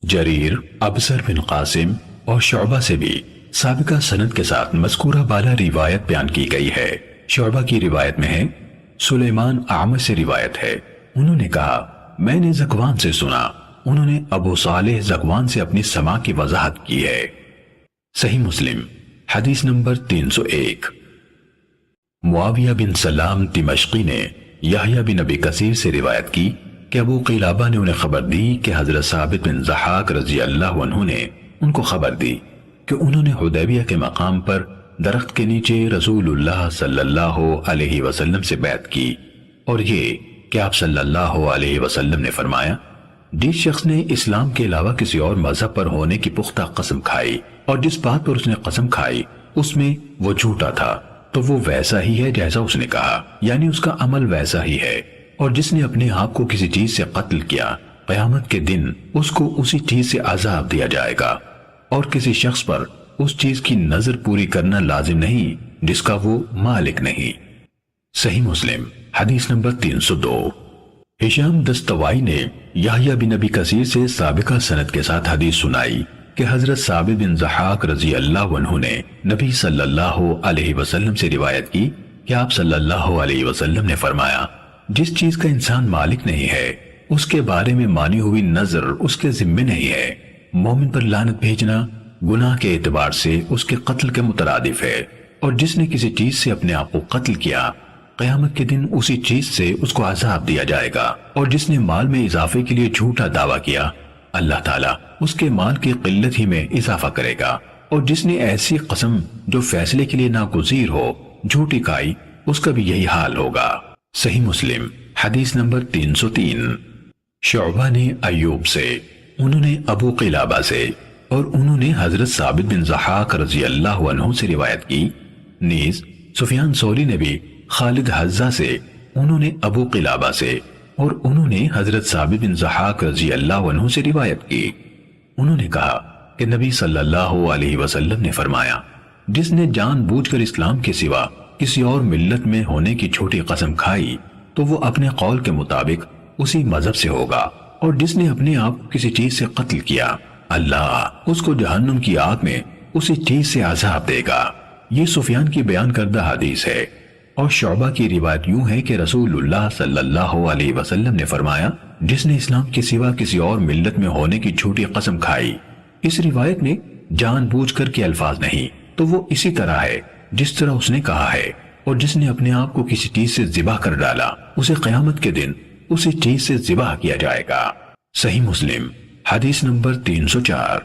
جریر، ابصر بن قاسم اور شعبہ سے بھی سابقہ سند کے ساتھ مذکورہ بالا روایت بیان کی گئی ہے۔ شعبہ کی روایت میں ہے، سلیمان اعمش سے روایت ہے، انہوں نے کہا میں نے ذکوان سے سنا، انہوں نے ابو صالح ذکوان سے اپنی سماع کی وضاحت کی ہے۔ صحیح مسلم حدیث نمبر 301۔ معاویہ بن سلام دمشقی نے یحییٰ بن ابی کثیر سے روایت کی کہ ابو قلابہ نے انہیں خبر دی کہ حضرت ثابت بن ضحاک رضی اللہ عنہ نے ان کو خبر دی کہ انہوں نے حدیبیہ کے مقام پر درخت کے نیچے رسول اللہ صلی اللہ علیہ وسلم سے بیعت کی، اور یہ کہ آپ صلی اللہ علیہ وسلم نے فرمایا جس شخص نے اسلام کے علاوہ کسی اور مذہب پر ہونے کی پختہ قسم کھائی اور جس بات پر اس نے قسم کھائی اس میں وہ جھوٹا تھا تو وہ ویسا ہی ہے جیسا اس نے کہا، یعنی اس کا عمل ویسا ہی ہے، اور جس نے اپنے آپ کو کسی چیز سے قتل کیا قیامت کے دن اس کو اسی چیز سے عذاب دیا جائے گا، اور کسی شخص پر اس چیز کی نظر پوری کرنا لازم نہیں جس کا وہ مالک نہیں۔ صحیح مسلم حدیث نمبر 302۔ ہشام دستوائی نے یحییٰ بن ابی کثیر سے سابقہ سند کے ساتھ حدیث سنائی کہ حضرت ثابت بن ضحاک رضی اللہ عنہ نے نبی صلی اللہ علیہ وسلم سے روایت کی کہ آپ صلی اللہ علیہ وسلم نے فرمایا جس چیز کا انسان مالک نہیں ہے اس کے بارے میں مانی ہوئی نظر اس کے ذمے نہیں ہے۔ مومن پر لعنت بھیجنا گناہ کے اعتبار سے اس کے قتل کے مترادف ہے، اور جس نے کسی چیز سے اپنے آپ کو قتل کیا قیامت کے دن اسی چیز سے اس کو عذاب دیا جائے گا، اور جس نے مال میں اضافے کے لیے جھوٹا دعویٰ کیا اللہ تعالیٰ اس کے مال کی قلت ہی میں اضافہ کرے گا، اور جس نے ایسی قسم جو فیصلے کے لیے ناگزیر ہو جھوٹی کھائی اس کا بھی یہی حال ہوگا۔ صحیح مسلم حدیث نمبر 303۔ شعبہ نے ایوب سے، انہوں نے ابو قلابہ سے، اور انہوں نے حضرت ثابت بن ضحاک رضی اللہ عنہ سے روایت کی، نیز سفیان ثوری نے بھی خالد حذا سے، انہوں نے ابو قلابہ سے، اور انہوں نے حضرت ثابت بن ضحاک رضی اللہ عنہ سے روایت کی، انہوں نے کہا کہ نبی صلی اللہ علیہ وسلم نے فرمایا جس نے جان بوجھ کر اسلام کے سوا کسی اور ملت میں ہونے کی چھوٹی قسم کھائی تو وہ اپنے قول کے مطابق اسی مذہب سے ہوگا، اور جس نے اپنے آپ کسی چیز سے قتل کیا اللہ اس کو جہنم کی آگ میں اسی چیز سے عذاب دے گا۔ یہ سفیان کی بیان کردہ حدیث ہے، اور شعبہ کی روایت یوں ہے کہ رسول اللہ صلی اللہ علیہ وسلم نے فرمایا جس نے اسلام کے سوا کسی اور ملت میں ہونے کی جھوٹی قسم کھائی، اس روایت میں جان بوجھ کر کے الفاظ نہیں تو وہ اسی طرح ہے جس طرح اس نے کہا ہے، اور جس نے اپنے آپ کو کسی چیز سے ذبح کر ڈالا اسے قیامت کے دن اسی چیز سے ذبح کیا جائے گا۔ صحیح مسلم حدیث نمبر 304۔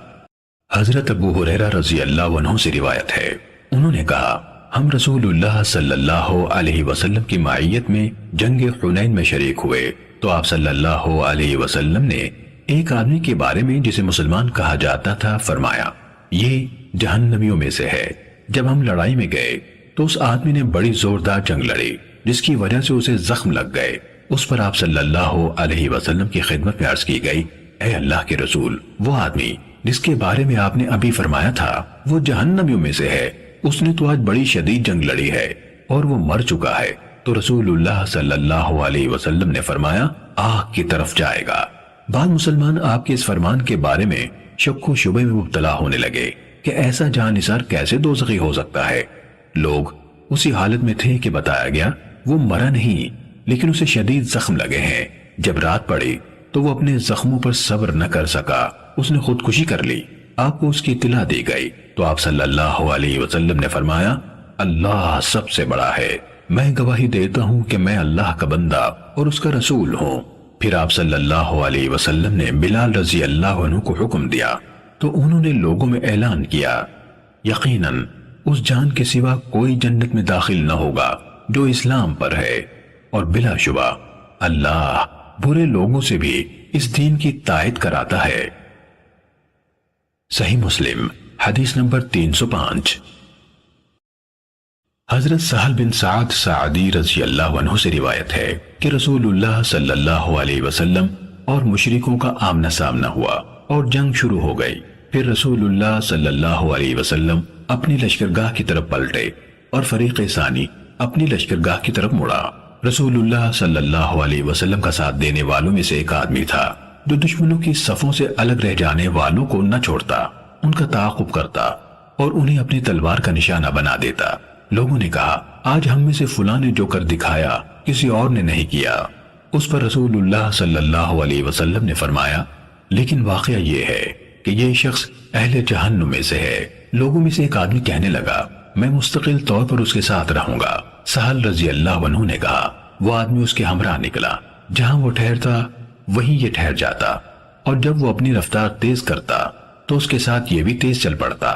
حضرت ابو ہریرہ رضی اللہ عنہ سے روایت ہے، انہوں نے کہا ہم رسول اللہ صلی اللہ علیہ وسلم کی معیت میں جنگ حنین میں شریک ہوئے تو آپ صلی اللہ علیہ وسلم نے ایک آدمی کے بارے میں جسے مسلمان کہا جاتا تھا فرمایا یہ جہنمیوں میں سے ہے۔ جب ہم لڑائی میں گئے تو اس آدمی نے بڑی زوردار جنگ لڑی جس کی وجہ سے اسے زخم لگ گئے۔ اس پر آپ صلی اللہ علیہ وسلم کی خدمت میں عرض کی گئی اے اللہ کے رسول، وہ آدمی جس کے بارے میں آپ نے ابھی فرمایا تھا وہ جہنمیوں میں سے ہے، اس نے تو آج بڑی شدید جنگ لڑی ہے اور وہ مر چکا ہے۔ تو رسول اللہ صلی اللہ علیہ وسلم نے فرمایا آگ کی طرف جائے گا۔ بعض مسلمان آپ کے اس فرمان کے بارے میں شک و شبہ میں مبتلا ہونے لگے کہ ایسا جانثار کیسے دوزخی ہو سکتا ہے۔ لوگ اسی حالت میں تھے کہ بتایا گیا وہ مرا نہیں لیکن اسے شدید زخم لگے ہیں۔ جب رات پڑی تو وہ اپنے زخموں پر صبر نہ کر سکا، اس نے خودکشی کر لی۔ آپ کو اس کی اطلاع دی گئی تو آپ صلی اللہ علیہ وسلم نے فرمایا اللہ سب سے بڑا ہے، میں گواہی دیتا ہوں کہ میں اللہ کا بندہ اور اس کا رسول ہوں۔ پھر آپ صلی اللہ علیہ وسلم نے بلال رضی اللہ عنہ کو حکم دیا تو انہوں نے لوگوں میں اعلان کیا یقیناً اس جان کے سوا کوئی جنت میں داخل نہ ہوگا جو اسلام پر ہے، اور بلا شبہ اللہ برے لوگوں سے بھی اس دین کی تائید کراتا ہے۔ صحیح مسلم حدیث نمبر 305۔ حضرت سہل بن سعد سعدی رضی اللہ عنہ سے روایت ہے کہ رسول اللہ صلی اللہ علیہ وسلم اور مشرکوں کا آمنا سامنا ہوا اور جنگ شروع ہو گئی۔ پھر رسول اللہ صلی اللہ علیہ وسلم اپنی لشکرگاہ کی طرف پلٹے اور فریق ثانی اپنی لشکرگاہ کی طرف مڑا۔ رسول اللہ صلی اللہ علیہ وسلم کا ساتھ دینے والوں میں سے ایک آدمی تھا جو دشمنوں کی صفوں سے الگ رہ جانے والوں کو نہ چھوڑتا، ان کا تعاقب کرتا اور انہیں اپنی تلوار کا نشانہ بنا دیتا۔ لوگوں نے کہا، آج ہم میں سے فلاں نے جو کر دکھایا کسی اور نے نہیں کیا۔ اس پر رسول اللہ صلی اللہ علیہ وسلم نے فرمایا، لیکن واقعہ یہ ہے کہ یہ شخص اہل جہنم میں سے ہے۔ لوگوں میں سے ایک آدمی کہنے لگا، میں مستقل طور پر اس کے ساتھ رہوں گا۔ سہل رضی اللہ عنہ نے کہا، وہ آدمی اس کے ہمراہ نکلا، جہاں وہ ٹھہرتا وہیں یہ ٹھہر جاتا، اور جب وہ اپنی رفتار تیز کرتا تو اس کے ساتھ یہ بھی تیز چل پڑتا۔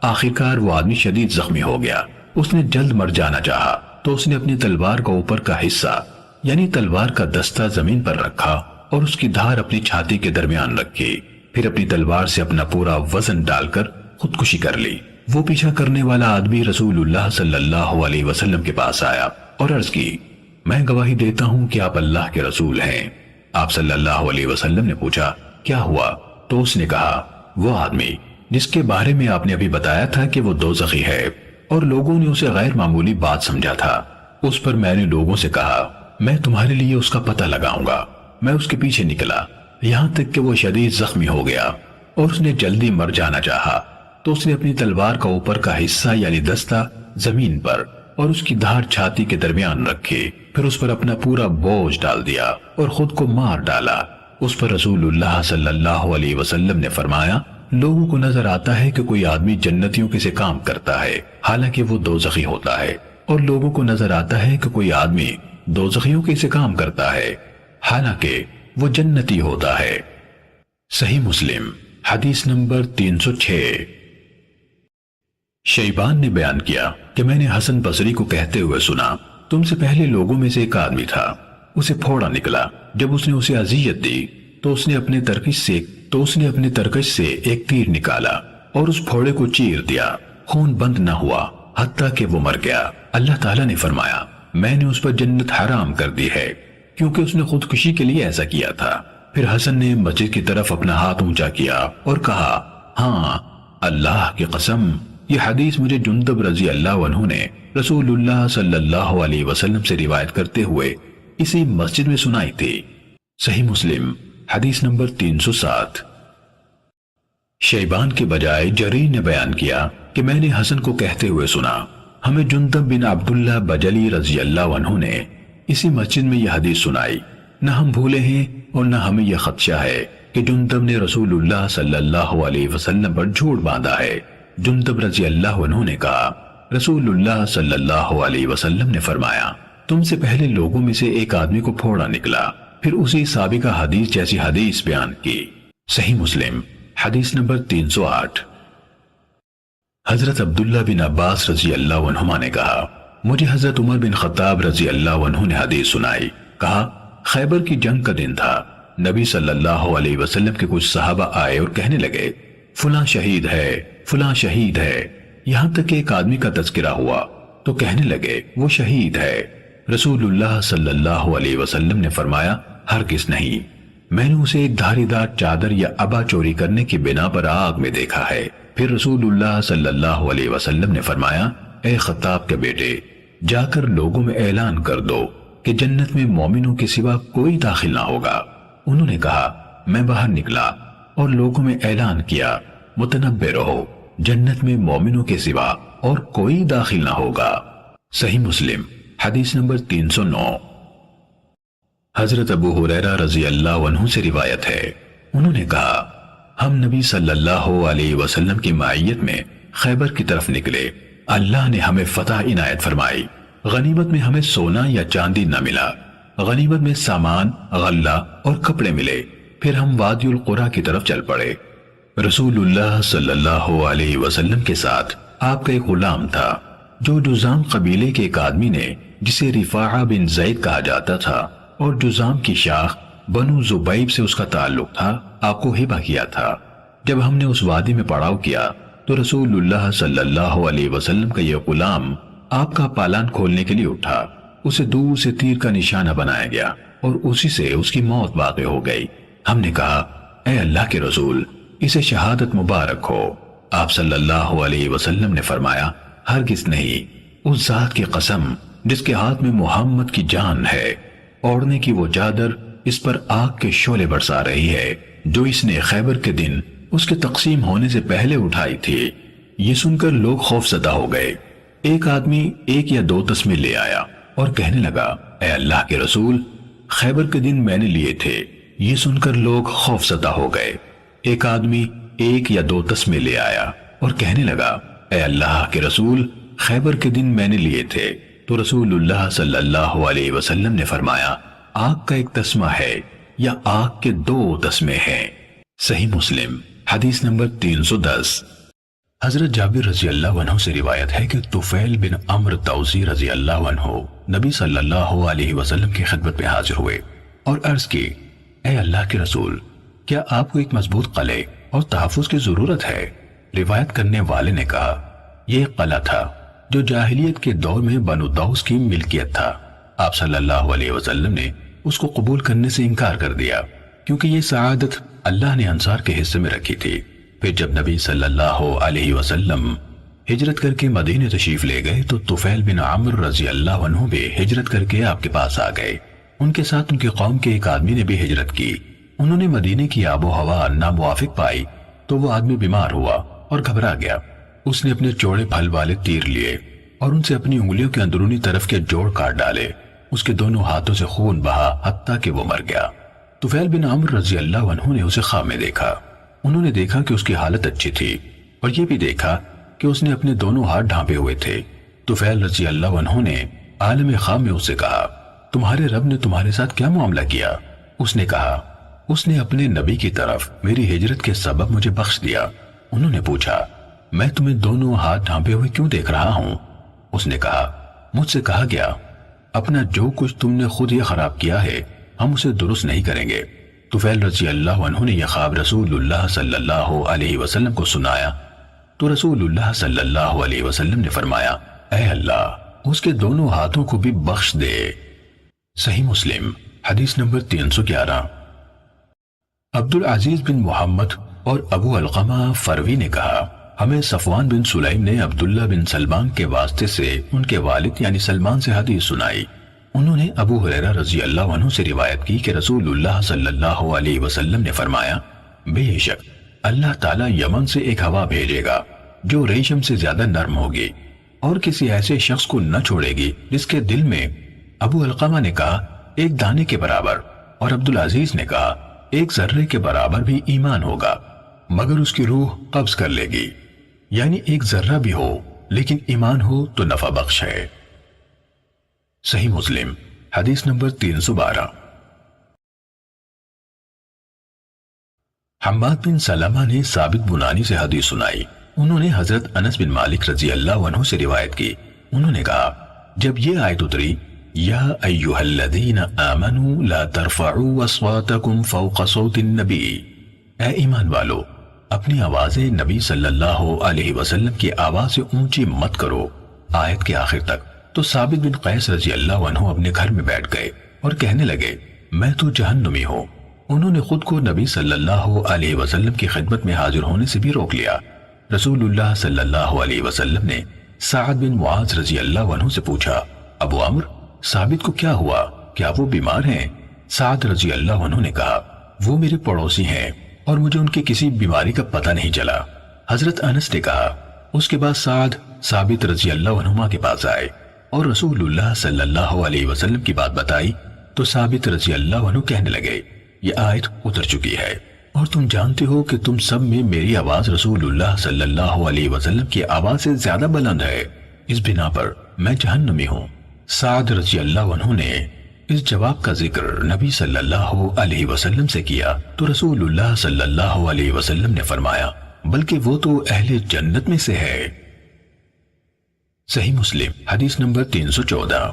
آخرکار وہ آدمی شدید زخمی ہو گیا۔ اس نے جلد مر جانا چاہا تو اس نے اپنی تلوار کا اوپر کا حصہ یعنی تلوار کا دستہ زمین پر رکھا اور اس کی دھار اپنی چھاتی کے درمیان رکھی، پھر اپنی تلوار سے اپنا پورا وزن ڈال کر خودکشی کر لی۔ وہ پیچھا کرنے والا آدمی رسول اللہ صلی اللہ علیہ وسلم کے پاس آیا اور عرض کی، میں گواہی دیتا ہوں کہ آپ اللہ کے رسول ہیں۔ آپ صلی اللہ علیہ وسلم نے پوچھا، کیا ہوا؟ تو اس نے کہا، وہ آدمی جس کے بارے میں آپ نے ابھی بتایا تھا کہ وہ دوزخی ہے اور لوگوں نے اسے غیر معمولی بات سمجھا تھا، اس پر میں نے لوگوں سے کہا، میں تمہارے لیے اس کا پتہ لگاؤں گا۔ میں اس کے پیچھے نکلا یہاں تک کہ وہ شدید زخمی ہو گیا اور اس نے جلدی مر جانا چاہا تو اس نے اپنی تلوار کا اوپر کا حصہ یعنی دستہ زمین پر اور اس کی دھار چھاتی کے درمیان رکھی، پھر اس پر اپنا پورا بوجھ ڈال دیا اور خود کو مار ڈالا۔ اس پر رسول اللہ صلی اللہ علیہ وسلم نے فرمایا، لوگوں کو نظر آتا ہے کہ کوئی آدمی جنتیوں کے سے کام کرتا ہے حالانکہ وہ دوزخی ہوتا ہے، اور لوگوں کو نظر آتا ہے کہ کوئی آدمی دوزخیوں کے سے کام کرتا ہے حالانکہ وہ جنتی ہوتا ہے۔ صحیح مسلم حدیث نمبر 306۔ شیبان نے بیان کیا کہ میں نے حسن بصری کو کہتے ہوئے سنا، تم سے پہلے لوگوں میں سے ایک آدمی تھا، اسے پھوڑا نکلا، جب اس نے اسے اذیت دی تو اس نے اپنے ترکش سے ایک تیر نکالا اور اس پھوڑے کو چیر دیا، خون بند نہ ہوا حتیٰ کہ وہ مر گیا۔ اللہ تعالیٰ نے فرمایا، میں نے اس پر جنت حرام کر دی ہے کیونکہ اس نے خودکشی کے لیے ایسا کیا تھا۔ پھر حسن نے مسجد کی طرف اپنا ہاتھ اونچا کیا اور کہا، ہاں اللہ کی قسم، یہ حدیث مجھے جندب رضی اللہ عنہ نے رسول اللہ صلی اللہ علیہ وسلم سے روایت کرتے ہوئے اسی مسجد میں سنائی تھی۔ صحیح مسلم حدیث نمبر 307۔ شیبان کے بجائے جریر نے بیان کیا کہ میں نے حسن کو کہتے ہوئے سنا، ہمیں جندب بن عبداللہ بجلی رضی اللہ عنہ نے اسی مسجد میں یہ حدیث سنائی۔ نہ ہم بھولے ہیں اور نہ ہمیں یہ خدشہ ہے کہ جندب نے رسول اللہ صلی اللہ علیہ وسلم پر جھوٹ باندھا ہے۔ جندب رضی اللہ عنہ نے کہا، رسول اللہ صلی اللہ علیہ وسلم نے فرمایا، تم سے پہلے لوگوں میں سے ایک آدمی کو پھوڑا نکلا، پھر اسی سابقہ حدیث جیسی حدیث بیان کی۔ صحیح مسلم حدیث نمبر 308۔ حضرت عبداللہ بن عباس رضی اللہ عنہما نے کہا، مجھے حضرت عمر بن خطاب رضی اللہ عنہ نے حدیث سنائی، کہا، خیبر کی جنگ کا دن تھا، نبی صلی اللہ علیہ وسلم کے کچھ صحابہ آئے اور کہنے لگے، فلاں شہید ہے، فلاں شہید ہے، یہاں تک کہ ایک آدمی کا تذکرہ ہوا تو کہنے لگے وہ شہید ہے۔ رسول اللہ صلی اللہ علیہ وسلم نے فرمایا، ہرگز نہیں، میں نے اسے ایک دھاری دار چادر یا عبا چوری کرنے کی بنا پر آگ میں دیکھا ہے۔ پھر رسول اللہ صلی اللہ علیہ وسلم نے فرمایا، اے خطاب کے بیٹے، جا کر لوگوں میں اعلان کر دو کہ جنت میں مومنوں کے سوا کوئی داخل نہ ہوگا۔ انہوں نے کہا، میں باہر نکلا اور لوگوں میں اعلان کیا، متنبہ رہو، جنت میں مومنوں کے سوا اور کوئی داخل نہ ہوگا۔ صحیح مسلم حدیث نمبر 309۔ حضرت ابو ہریرہ رضی اللہ عنہ سے روایت ہے، انہوں نے کہا، ہم نبی صلی اللہ علیہ وسلم کی معیت میں خیبر کی طرف نکلے، اللہ نے ہمیں فتح عنایت فرمائی، غنیمت میں ہمیں سونا یا چاندی نہ ملا، غنیمت میں سامان، غلہ اور کپڑے ملے، پھر ہم وادی القریٰ کی طرف چل پڑے۔ رسول اللہ صلی اللہ علیہ وسلم کے ساتھ آپ کا ایک غلام تھا جو جزام قبیلے کے ایک آدمی نے، جسے رفاعہ بن زید کہا جاتا تھا اور جزام کی شاخ بنو زبیب سے اس کا تعلق تھا، آپ کو ہبہ کیا تھا۔ جب ہم نے اس وادی میں پڑاؤ کیا تو رسول اللہ صلی اللہ علیہ وسلم کا یہ غلام آپ کا پالان کھولنے کے لیے اٹھا، اسے دور سے تیر کا نشانہ بنایا گیا اور اسی سے اس کی موت واقع ہو گئی۔ ہم نے کہا، اے اللہ کے رسول، اسے شہادت مبارک ہو۔ آپ صلی اللہ علیہ وسلم نے فرمایا، ہرگز نہیں، اس ذات کی قسم جس کے ہاتھ میں محمد کی جان ہے، اوڑھنے کی وہ چادر اس پر آگ کے شعلے برسا رہی ہے جو اس نے خیبر کے دن اس کے تقسیم ہونے سے پہلے اٹھائی تھی۔ یہ سن کر لوگ خوف زدہ ہو گئے۔ ایک آدمی 1 یا 2 تسمے لے آیا اور کہنے لگا، اے اللہ کے رسول، خیبر کے دن میں نے لیے تھے۔ یہ سن کر لوگ خوف زدہ ہو گئے۔ ایک آدمی 1 یا 2 تسمے لے آیا اور کہنے لگا، اے اللہ کے رسول، خیبر کے دن میں نے لیے تھے۔ تو رسول اللہ صلی اللہ علیہ وسلم نے فرمایا، آگ کا 1 تسمہ ہے یا آگ کے 2 تسمے ہیں۔ صحیح مسلم حدیث نمبر 310۔ حضرت جابر رضی اللہ عنہ سے روایت ہے کہ طفیل بن عمرو دوسی رضی اللہ عنہ نبی صلی اللہ علیہ وسلم کی خدمت میں حاضر ہوئے اور عرض کی، اے اللہ کے رسول، کیا آپ کو ایک مضبوط قلعے اور تحفظ کی ضرورت ہے؟ روایت کرنے والے نے کہا، یہ ایک قلعہ تھا جو جاہلیت کے دور میں بنو دوس کی ملکیت تھا۔ آپ صلی اللہ علیہ وسلم نے اس کو قبول کرنے سے انکار کر دیا کیونکہ یہ سعادت اللہ نے انصار کے حصے میں رکھی تھی۔ پھر جب نبی صلی اللہ علیہ وسلم ہجرت کر کے مدینے تشریف لے گئے تو طفیل بن عمرو رضی اللہ عنہ بھی ہجرت کر کے آپ کے پاس آ گئے۔ ان کے ساتھ ان کی قوم کے ایک آدمی نے بھی ہجرت کی۔ انہوں نے مدینے کی آب و ہوا ناموافق پائی تو وہ آدمی بیمار ہوا اور گھبرا گیا۔ اس نے اپنے چوڑے پھل والے تیر لیے اور ان سے اپنی انگلیوں کے اندرونی طرف کے جوڑ کاٹ ڈالے۔ اس کے دونوں ہاتھوں سے خون بہا حتیٰ کہ وہ مر گیا۔ طفیل بن عمرو رضی اللہ عنہ نے اسے خواب میں دیکھا۔ انہوں نے دیکھا کہ اس کی حالت اچھی تھی اور یہ بھی دیکھا کہ اس نے اپنے دونوں ہاتھ ڈھانپے ہوئے تھے۔ طفیل رضی اللہ عنہ نے عالم خواب میں اس سے کہا، تمہارے رب نے تمہارے ساتھ کیا معاملہ کیا؟ اس نے کہا، اس نے اپنے نبی کی طرف میری ہجرت کے سبب مجھے بخش دیا۔ انہوں نے پوچھا، میں تمہیں دونوں ہاتھ ڈھانپے ہوئے کیوں دیکھ رہا ہوں؟ اس نے کہا، مجھ سے کہا گیا، اپنا جو کچھ تم نے خود یہ خراب کیا ہے ہم اسے درست نہیں کریں گے۔ طفیل رضی اللہ عنہ نے یہ خواب رسول اللہ صلی اللہ علیہ وسلم کو سنایا تو رسول اللہ صلی اللہ علیہ وسلم نے فرمایا، اے اللہ اس کے دونوں ہاتھوں کو بھی بخش دے۔ صحیح مسلم حدیث نمبر 311۔ عبدالعزیز بن محمد اور ابو علقمہ فروی نے کہا، ہمیں صفوان بن سلیم نے عبداللہ بن سلمان کے واسطے سے ان کے والد یعنی سلمان سے حدیث سنائی۔ انہوں نے ابو ہریرہ رضی اللہ عنہ سے روایت کی کہ رسول اللہ صلی اللہ علیہ وسلم نے فرمایا، بے شک اللہ تعالیٰ یمن سے ایک ہوا بھیجے گا جو ریشم سے زیادہ نرم ہوگی اور کسی ایسے شخص کو نہ چھوڑے گی جس کے دل میں، ابو علقمہ نے کہا، 1 دانے کے برابر اور عبدالعزیز نے کہا 1 ذرے کے برابر بھی ایمان ہوگا مگر اس کی روح قبض کر لے گی، یعنی 1 ذرہ بھی ہو لیکن ایمان ہو تو نفع بخش ہے۔ صحیح مسلم حدیث نمبر 312۔ حماد بن سلمہ نے ثابت بنانی سے حدیث سنائی۔ انہوں نے حضرت انس بن مالک رضی اللہ عنہ سے روایت کی۔ انہوں نے کہا، جب یہ آیت اتری، یا ایہا الذین آمنوا لا ترفعوا اصواتکم فوق صوت النبی، اے ایمان والو اپنی آوازیں نبی صلی اللہ علیہ وسلم کی آواز سے اونچی مت کرو، آیت کے آخر تک۔ تو ثابت بن قیس رضی اللہ عنہ اپنے گھر میں بیٹھ گئے اور کہنے لگے، میں تو جہنمی ہوں۔ انہوں نے خود کو نبی صلی اللہ علیہ وسلم کی خدمت میں حاضر ہونے سے بھی روک لیا۔ رسول اللہ صلی اللہ علیہ وسلم نے سعد بن معاذ رضی اللہ عنہ سے پوچھا، ابو عمرو ثابت کو کیا ہوا؟ کیا وہ بیمار ہیں؟ سعد رضی اللہ عنہ نے کہا، وہ میرے پڑوسی ہیں اور مجھے ان کی کسی بیماری کا پتہ نہیں چلا۔ حضرت انس نے کہا، اس کے بعد سعد ثابت رضی اللہ عنہما کے پاس آئے اور رسول اللہ صلی اللہ علیہ وسلم کی بات بتائی تو ثابت رضی اللہ عنہ کہنے لگے، یہ آیت اتر چکی ہے اور تم جانتے ہو کہ تم سب میں میری آواز رسول اللہ صلی اللہ علیہ وسلم کی آواز سے زیادہ بلند ہے، اس بنا پر میں جہنمی ہوں۔ سعد رضی اللہ عنہ نے اس جواب کا ذکر نبی صلی اللہ علیہ وسلم سے کیا تو رسول اللہ صلی اللہ علیہ وسلم نے فرمایا، بلکہ وہ تو اہل جنت میں سے ہے۔ صحیح مسلم حدیث نمبر 314۔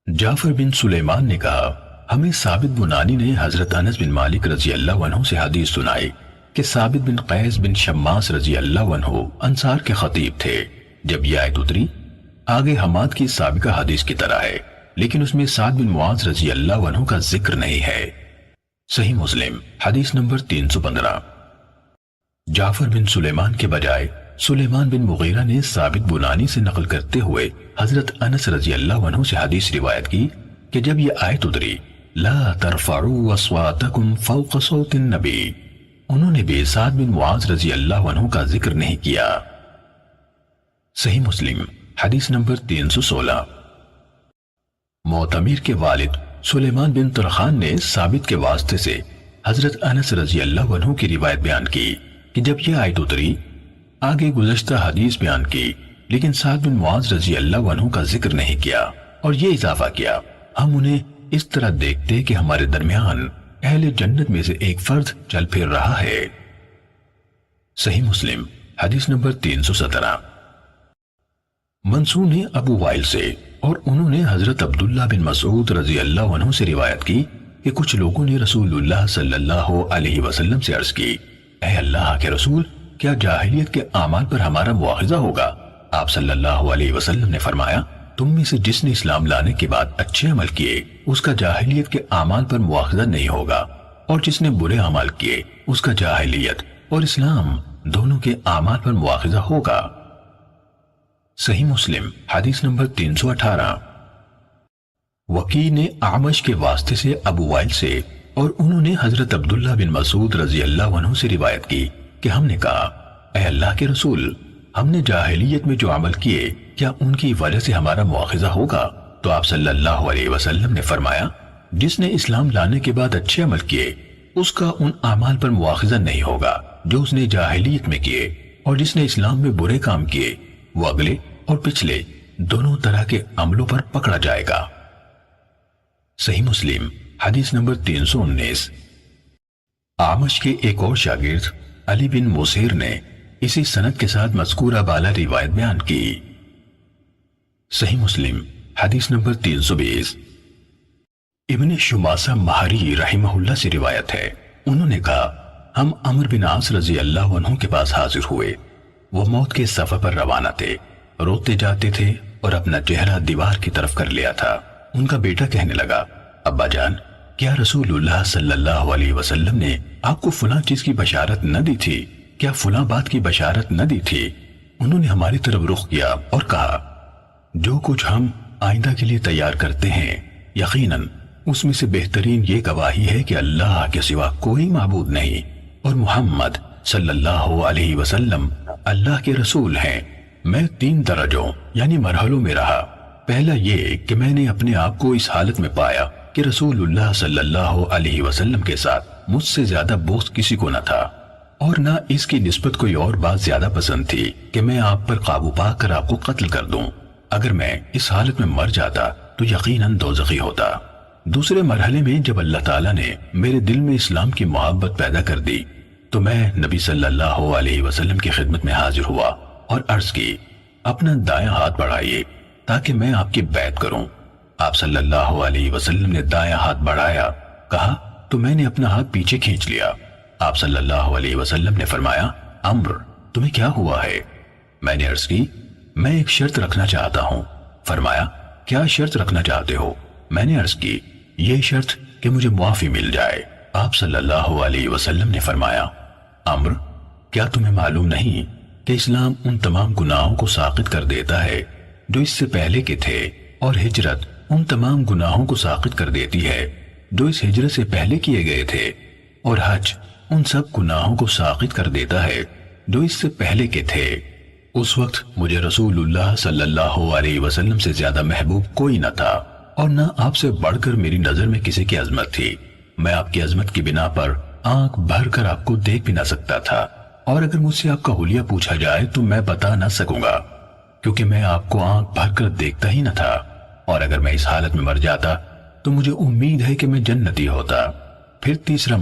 جعفر بن سلیمان نے کہا، ہمیں ثابت بنانی نے حضرت انس بن مالک رضی اللہ عنہ سے حدیث سنائی کہ ثابت بن قیس بن شماس رضی اللہ عنہ انصار کے خطیب تھے۔ جب یہ آیت اتری، آگے حماد کی سابقہ حدیث کی طرح ہے لیکن اس میں سعد بن معاذ رضی اللہ عنہ کا ذکر نہیں ہے۔ صحیح مسلم حدیث نمبر 315۔ جعفر بن سلیمان کے بجائے سلیمان بن مغیرہ نے ثابت بنانی سے نقل کرتے ہوئے حضرت انس رضی اللہ عنہ سے حدیث روایت کی کہ جب یہ آیت اتری لا ترفعوا اصواتکم فوق صوت النبی، انہوں نے بھی سعد بن معاذ رضی اللہ عنہ کا ذکر نہیں کیا۔ صحیح مسلم حدیث نمبر 316۔ معتمر کے والد سلیمان بن طرخان نے ثابت کے واسطے سے حضرت انس رضی اللہ عنہ کی روایت بیان کی کہ جب یہ آیت اتری، آگے گزشتہ حدیث بیان کی لیکن سعد بن معاذ رضی اللہ عنہ کا ذکر نہیں کیا اور یہ اضافہ کیا، ہم انہیں اس طرح دیکھتے کہ ہمارے درمیان اہل جنت میں سے ایک فرد چل پھر رہا ہے۔ صحیح مسلم حدیث نمبر 317۔ منصور نے ابو وائل سے اور انہوں نے حضرت عبداللہ بن مسعود رضی اللہ عنہ سے روایت کی کہ کچھ لوگوں نے رسول اللہ صلی اللہ علیہ وسلم سے عرض کی، اے اللہ کے رسول، کیا جاہلیت کے اعمال پر ہمارا مواخذہ ہوگا؟ آپ صلی اللہ علیہ وسلم نے فرمایا، تم میں سے جس نے اسلام لانے کے بعد اچھے عمل کیے اس کا جاہلیت کے اعمال پر مواخذہ نہیں ہوگا، اور جس نے برے اعمال کیے اس کا جاہلیت اور اسلام دونوں کے اعمال پر مواخذہ ہوگا۔ صحیح مسلم حدیث نمبر 318۔ وکیع نے اعمش کے واسطے سے ابو وائل سے اور انہوں نے حضرت عبداللہ بن مسعود رضی اللہ عنہ سے روایت کی کہ ہم نے کہا، اے اللہ کے رسول، ہم نے جاہلیت میں جو عمل کیے کیا ان کی وجہ سے ہمارا مواخذہ ہوگا؟ تو آپ صلی اللہ علیہ وسلم نے فرمایا، جس نے اسلام لانے کے بعد اچھے عمل کیے اس کا ان اعمال پر مواخذہ نہیں ہوگا جو اس نے جاہلیت میں کیے، اور جس نے اسلام میں برے کام کیے وہ اگلے اور پچھلے دونوں طرح کے عملوں پر پکڑا جائے گا۔ صحیح مسلم حدیث نمبر 319۔ اعمش کے ایک اور شاگرد علی بن مسیر نے اسی سند کے ساتھ مذکورہ بالا روایت بیان کی۔ صحیح مسلم حدیث نمبر 320۔ ابن شماسہ مہری رحمہ اللہ سے روایت ہے، انہوں نے کہا، ہم عمرو بن عاص رضی اللہ عنہ کے پاس حاضر ہوئے، وہ موت کے سفر پر روانہ تھے، روتے جاتے تھے اور اپنا چہرہ دیوار کی طرف کر لیا تھا۔ ان کا بیٹا کہنے لگا، ابا جان، کیا رسول اللہ صلی اللہ علیہ وسلم نے آپ کو فلاں چیز کی بشارت نہ دی تھی؟ کیا فلاں بات کی بشارت نہ دی تھی؟ انہوں نے ہماری طرف رخ کیا اور کہا، جو کچھ ہم آئندہ کے لیے تیار کرتے ہیں یقیناً اس میں سے بہترین یہ گواہی ہے کہ اللہ کے سوا کوئی معبود نہیں اور محمد صلی اللہ علیہ وسلم اللہ کے رسول ہیں۔ میں 3 درجوں یعنی مرحلوں میں رہا۔ پہلا یہ کہ میں نے اپنے آپ کو اس حالت میں پایا کہ رسول اللہ صلی اللہ علیہ وسلم کے ساتھ مجھ سے زیادہ بغض کسی کو نہ تھا، اور نہ اس کی نسبت کوئی اور بات زیادہ پسند تھی کہ میں آپ پر قابو پا کر آپ کو قتل کر دوں۔ اگر میں اس حالت میں مر جاتا تو یقیناً دوزخی ہوتا۔ دوسرے مرحلے میں جب اللہ تعالیٰ نے میرے دل میں اسلام کی محبت پیدا کر دی تو میں نبی صلی اللہ علیہ وسلم کی خدمت میں حاضر ہوا اور عرض کی، اپنا دائیں ہاتھ بڑھائیے تاکہ میں آپ کی بیعت کروں۔ آپ صلی اللہ علیہ وسلم نے دائیں ہاتھ بڑھایا، کہا تو میں نے اپنا ہاتھ پیچھے کھینچ لیا۔ آپ صلی اللہ علیہ وسلم نے فرمایا، عمرو تمہیں کیا ہوا ہے؟ میں نے عرض کی، میں ایک شرط رکھنا چاہتا ہوں۔ فرمایا، کیا شرط رکھنا چاہتے ہو؟ میں نے عرض کی، یہ شرط کہ مجھے معافی مل جائے۔ آپ صلی اللہ علیہ وسلم نے فرمایا، عمرو کیا تمہیں معلوم نہیں کہ اسلام ان تمام گناہوں کو ساقط کر دیتا ہے جو اس سے پہلے کے تھے، اور ہجرت ان تمام گناہوں کو ساقط کر دیتی ہے جو اس ہجرت سے پہلے کیے گئے تھے، اور حج ان سب گناہوں کو ساقط کر دیتا ہے جو اس سے پہلے کے تھے۔ اس وقت مجھے رسول اللہ صلی اللہ علیہ وسلم سے زیادہ محبوب کوئی نہ تھا، اور نہ آپ سے بڑھ کر میری نظر میں کسی کی عظمت تھی۔ میں آپ کی عظمت کی بنا پر آنکھ بھر کر آپ کو دیکھ بھی نہ سکتا تھا، اور اگر مجھ سے آپ کا حلیہ پوچھا جائے تو میں بتا نہ سکوں گا، کیونکہ میں آپ کو آنکھ بھر کر دیکھتا ہی نہ تھا، اور اگر میں اس حالت میں مر جاتا تو مجھے امید ہے کہ میں جنتی ہوتا۔ پھر تیسرا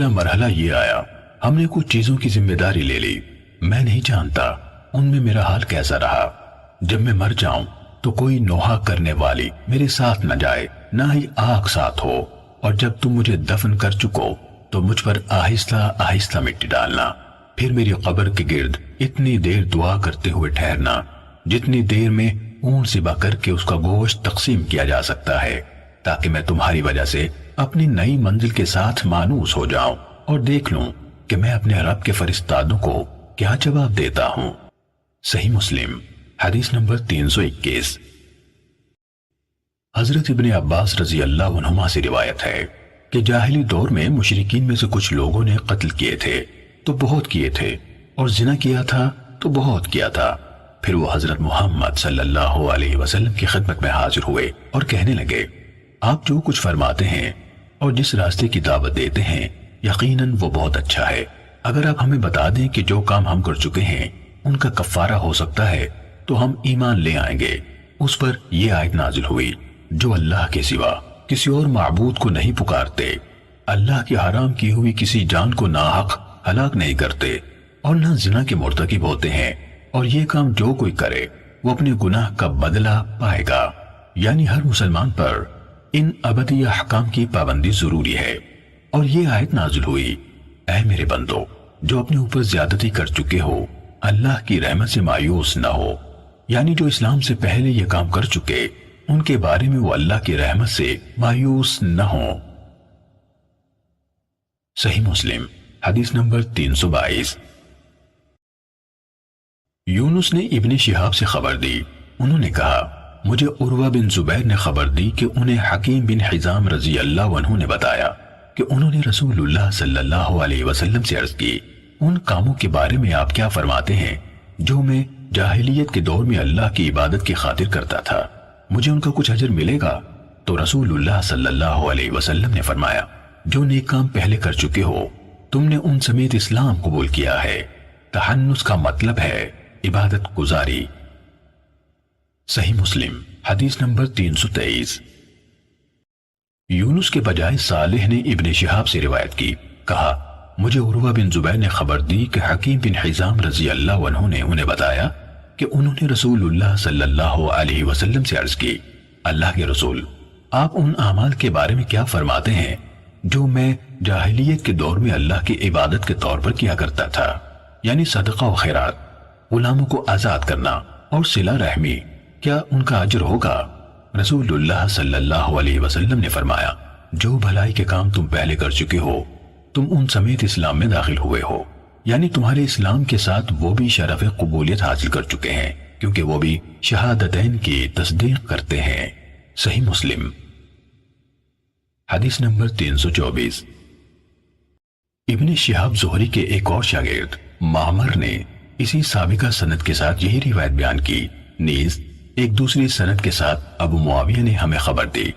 مرحلہ یہ آیا، ہم نے کچھ چیزوں کی ذمہ داری لے لی، میں نہیں جانتا ان میں میرا حال کیسا رہا۔ جب میں مر جاؤں تو کوئی نوحہ کرنے والی میرے ساتھ نہ جائے، نہ ہی آگ ساتھ ہو، اور جب تم مجھے دفن کر چکو تو مجھ پر آہستہ آہستہ مٹی ڈالنا، پھر میری قبر کے گرد اتنی دیر دعا کرتے ہوئے ٹھہرنا جتنی دیر میں اونٹ ذبح کر کے اس کا گوشت تقسیم کیا جا سکتا ہے، تاکہ میں تمہاری وجہ سے اپنی نئی منزل کے ساتھ مانوس ہو جاؤں اور دیکھ لوں کہ میں اپنے رب کے فرشتادوں کو کیا جواب دیتا ہوں۔ صحیح مسلم حدیث نمبر 321۔ حضرت ابن عباس رضی اللہ عنہما سے روایت ہے کہ جاہلی دور میں مشرکین میں سے کچھ لوگوں نے قتل کیے تھے تو بہت کیے تھے، اور زنا کیا تھا تو بہت کیا تھا۔ پھر وہ حضرت محمد صلی اللہ علیہ وسلم کی خدمت میں حاضر ہوئے اور کہنے لگے، آپ جو کچھ فرماتے ہیں اور جس راستے کی دعوت دیتے ہیں یقیناً وہ بہت اچھا ہے۔ اگر آپ ہمیں بتا دیں کہ جو کام ہم کر چکے ہیں ان کا کفارہ ہو سکتا ہے تو ہم ایمان لے آئیں گے۔ اس پر یہ آیت نازل ہوئی، جو اللہ کے سوا کسی اور معبود کو نہیں پکارتے، اللہ کی حرام کی ہوئی کسی جان کو ناحق ہلاک نہیں کرتے، اور نہ زنا کے مرتکب ہوتے ہیں، اور یہ کام جو کوئی کرے وہ اپنے گناہ کا بدلہ پائے گا۔ یعنی ہر مسلمان پر ان ابدی احکام کی پابندی ضروری ہے۔ اور یہ آیت نازل ہوئی، اے میرے بندو جو اپنے اوپر زیادتی کر چکے ہو اللہ کی رحمت سے مایوس نہ ہو، یعنی جو اسلام سے پہلے یہ کام کر چکے ان کے بارے میں وہ اللہ کی رحمت سے مایوس نہ ہو۔ صحیح مسلم حدیث نمبر 322۔ یونس نے ابن شہاب سے خبر دی، انہوں نے کہا مجھے عروہ بن زبیر نے خبر دی کہ انہیں حکیم بن حزام رضی اللہ عنہ نے بتایا کہ انہوں نے رسول اللہ صلی اللہ علیہ وسلم سے عرض کی، ان کاموں کے بارے میں آپ کیا فرماتے ہیں جو میں جاہلیت کے دور میں اللہ کی عبادت کی خاطر کرتا تھا، مجھے ان کا کچھ اجر ملے گا؟ تو رسول اللہ صلی اللہ علیہ وسلم نے فرمایا، جو نیک کام پہلے کر چکے ہو تم نے ان سمیت اسلام قبول کیا ہے۔ تحنس کا مطلب ہے عبادت گزاری۔ صحیح مسلم حدیث نمبر 323۔ یونس کے بجائے صالح نے ابن شہاب سے روایت کی، کہا مجھے عروہ بن زبیر نے خبر دی کہ حکیم بن حزام رضی اللہ عنہ نے انہیں بتایا کہ انہوں نے رسول اللہ صلی اللہ علیہ وسلم سے عرض کی، اللہ کے رسول آپ ان اعمال کے بارے میں کیا فرماتے ہیں جو میں جاہلیت کے دور میں اللہ کی عبادت کے طور پر کیا کرتا تھا، یعنی صدقہ و خیرات، غلاموں کو آزاد کرنا اور صلہ رحمی، کیا ان کا اجر ہوگا؟ رسول اللہ صلی اللہ علیہ وسلم نے فرمایا، جو بھلائی کے کام تم پہلے کر چکے ہو تم ان سمیت اسلام میں داخل ہوئے ہو، یعنی تمہارے اسلام کے ساتھ وہ بھی شرف قبولیت حاصل کر چکے ہیں کیونکہ وہ بھی شہادتین کی تصدیق کرتے ہیں۔ صحیح مسلم حدیث نمبر 324۔ ابن شہاب زہری کے ایک اور شاگرد معمر نے اسی سابقہ سند کے ساتھ یہی روایت بیان کی، نیز ایک دوسری سند کے ساتھ ابو معاویہ نے ہمیں خبر دی،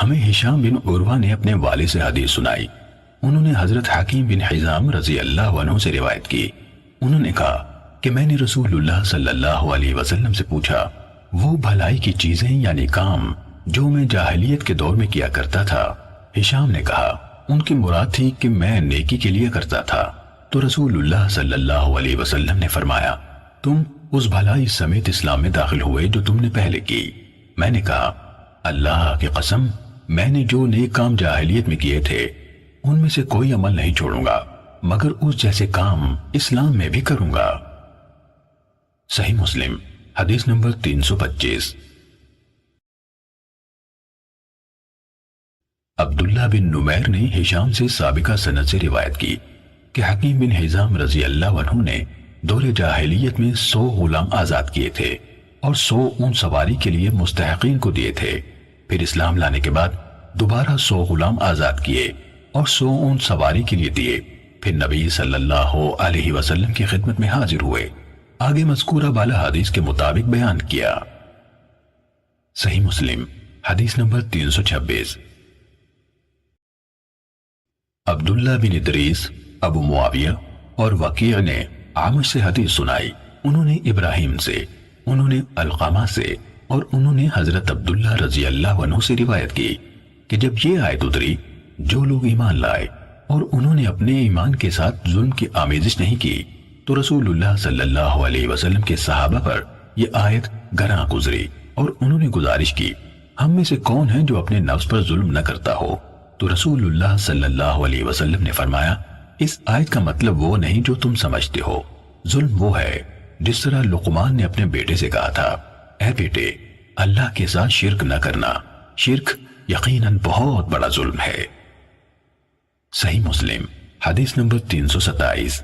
ہمیں ہشام بن عروہ نے اپنے والد سے حدیث سنائی، انہوں نے حضرت حکیم بن حزام رضی اللہ عنہ سے روایت کی، انہوں نے کہا کہ میں نے رسول اللہ صلی اللہ علیہ وسلم سے پوچھا، وہ بھلائی کی چیزیں یعنی کام جو میں جاہلیت کے دور میں کیا کرتا تھا؟ ہشام نے کہا ان کی مراد تھی کہ میں نیکی کے لیے کرتا تھا، تو رسول اللہ صلی اللہ علیہ وسلم نے فرمایا، تم اس بھلائی سمیت اسلام میں داخل ہوئے جو تم نے پہلے کی۔ میں نے کہا اللہ کی قسم میں نے جو نیک کام جاہلیت میں کیے تھے ان میں سے کوئی عمل نہیں چھوڑوں گا مگر اس جیسے کام اسلام میں بھی کروں گا۔ صحیح مسلم حدیث نمبر 325۔ عبداللہ بن نمیر نے ہشام سے سابقہ سند سے روایت کی کہ حکیم بن حزام رضی اللہ عنہ نے دور جاہلیت میں 100 غلام آزاد کیے تھے اور 100 اونٹ سواری کے لیے مستحقین کو دیے تھے، پھر اسلام لانے کے بعد دوبارہ 100 غلام آزاد کیے اور 100 اونٹ سواری کے لیے دیے، پھر نبی صلی اللہ علیہ وسلم کی خدمت میں حاضر ہوئے، آگے مذکورہ بالا حدیث کے مطابق بیان کیا۔ صحیح مسلم حدیث نمبر 326۔ عبداللہ بن ادریس، ابو معاویہ اور وکیع نے عامش سے حدیث سنائی، انہوں نے ابراہیم سے، انہوں نے علقمہ سے اور انہوں نے حضرت عبداللہ رضی اللہ عنہ سے روایت کی کہ جب یہ آیت اتری، جو لوگ ایمان لائے اور انہوں نے اپنے ایمان کے ساتھ ظلم کی آمیزش نہیں کی، تو رسول اللہ صلی اللہ علیہ وسلم کے صحابہ پر یہ آیت گراں گزری اور انہوں نے گزارش کی، ہم میں سے کون ہے جو اپنے نفس پر ظلم نہ کرتا ہو؟ تو رسول اللہ صلی اللہ علیہ وسلم نے فرمایا، اس آیت کا مطلب وہ نہیں جو تم سمجھتے ہو، ظلم وہ ہے جس طرح لقمان نے اپنے بیٹے سے کہا تھا، اے بیٹے اللہ کے ساتھ شرک نہ کرنا، شرک یقیناً بہت بڑا ظلم ہے۔ صحیح مسلم حدیث نمبر 327۔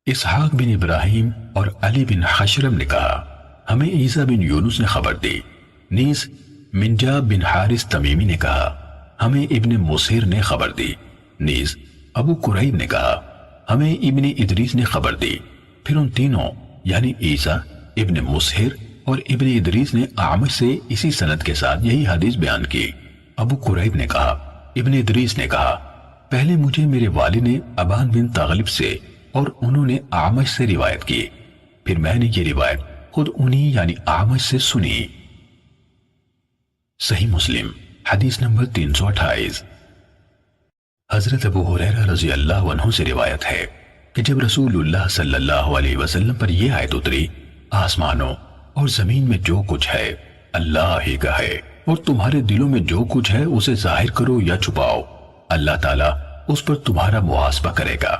اسحاق بن ابراہیم اور علی بن حشرم نے کہا ہمیں عیسیٰ بن یونس نے خبر دی، نیز منجا بن حارث تمیمی نے کہا ہمیں ابن مسہر نے خبر دی، نیز ابو قریب نے کہا ہمیں ابن ادریس نے خبر دی۔ پھر ان تینوں یعنی عیسیٰ، ابن مسہر اور ابن ادریس نے اعمش سے اسی سند کے ساتھ یہی حدیث بیان کی۔ ابو قریب نے کہا، ابن ادریس نے کہا پہلے مجھے میرے والد نے ابان بن تغلب سے اور انہوں نے اعمش سے روایت کی، پھر میں نے یہ روایت خود انہی یعنی اعمش سے سنی۔ صحیح مسلم حدیث نمبر 328۔ حضرت ابو ہریرہ رضی اللہ عنہ سے روایت ہے کہ جب رسول اللہ صلی اللہ علیہ وسلم پر یہ آیت اتری، آسمانوں اور زمین میں جو کچھ ہے اللہ ہی کا ہے، اور تمہارے دلوں میں جو کچھ ہے اسے ظاہر کرو یا چھپاؤ، اللہ تعالیٰ اس پر تمہارا محاسبہ کرے گا،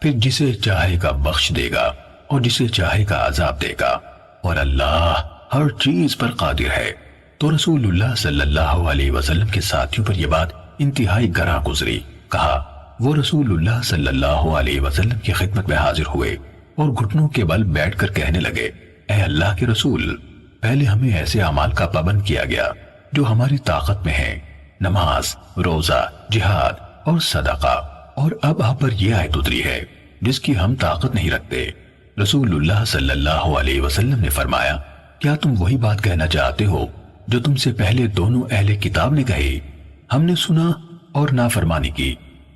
پھر جسے چاہے گا بخش دے گا اور جسے چاہے گا عذاب دے گا، اور اللہ ہر چیز پر قادر ہے۔ تو رسول اللہ صلی اللہ علیہ وسلم کے ساتھیوں پر یہ بات انتہائی گراں گزری۔ کہا وہ رسول اللہ صلی اللہ علیہ وسلم کی خدمت میں حاضر ہوئے اور گھٹنوں کے بل بیٹھ کر کہنے لگے، اے اللہ کے رسول، پہلے ہمیں ایسے اعمال کا پابند کیا گیا جو ہماری طاقت میں ہیں، نماز، روزہ، جہاد اور صدقہ، اور اب آپ پر یہ آیت اتری ہے جس کی ہم طاقت نہیں رکھتے۔ رسول اللہ صلی اللہ علیہ وسلم نے فرمایا، کیا تم وہی بات کہنا چاہتے ہو جو تم سے پہلے دونوں اہل کتاب نے کہی؟ ہم نے سنا اور نافرمانی کی،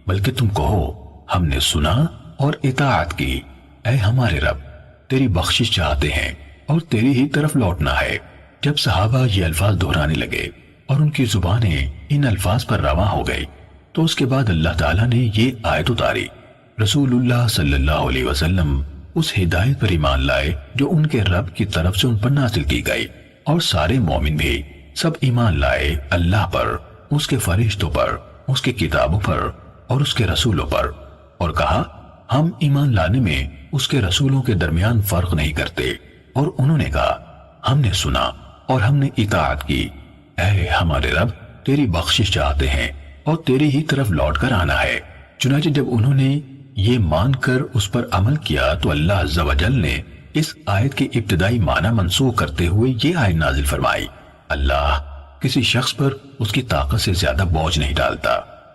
بلکہ تم کہو ہم نے سنا اور اطاعت کی۔ اے ہمارے رب، تیری بخشش چاہتے ہیں اور تیری ہی طرف لوٹنا ہے۔ جب صحابہ یہ الفاظ دہرانے لگے اور ان کی زبانیں ان الفاظ پر رواں ہو گئی تو اس کے بعد اللہ تعالیٰ نے یہ آیت اتاری۔ رسول اللہ صلی اللہ علیہ وسلم اس ہدایت پر ایمان لائے جو ان کے رب کی طرف سے ان پر نازل کی گئی، اور سارے مومن بھی سب ایمان لائے اللہ پر، اس کے فرشتوں پر، اس کی کتابوں پر اور اس کے رسولوں پر، اور کہا ہم ایمان لانے میں اس کے رسولوں کے درمیان فرق نہیں کرتے، اور انہوں نے کہا ہم نے سنا اور ہم نے اطاعت کی۔ اے ہمارے رب، تیری بخشش چاہتے ہیں اور تیری ہی طرف لوٹ کر آنا ہے۔ چنانچہ جب انہوں نے یہ مان کر اس پر عمل کیا تو اللہ عز و جل نے اس آیت کے ابتدائی معنی منسوخ کرتے ہوئے یہ آیت نازل فرمائی، اللہ کسی شخص پر اس کی طاقت سے زیادہ بوجھ نہیں ڈالتا،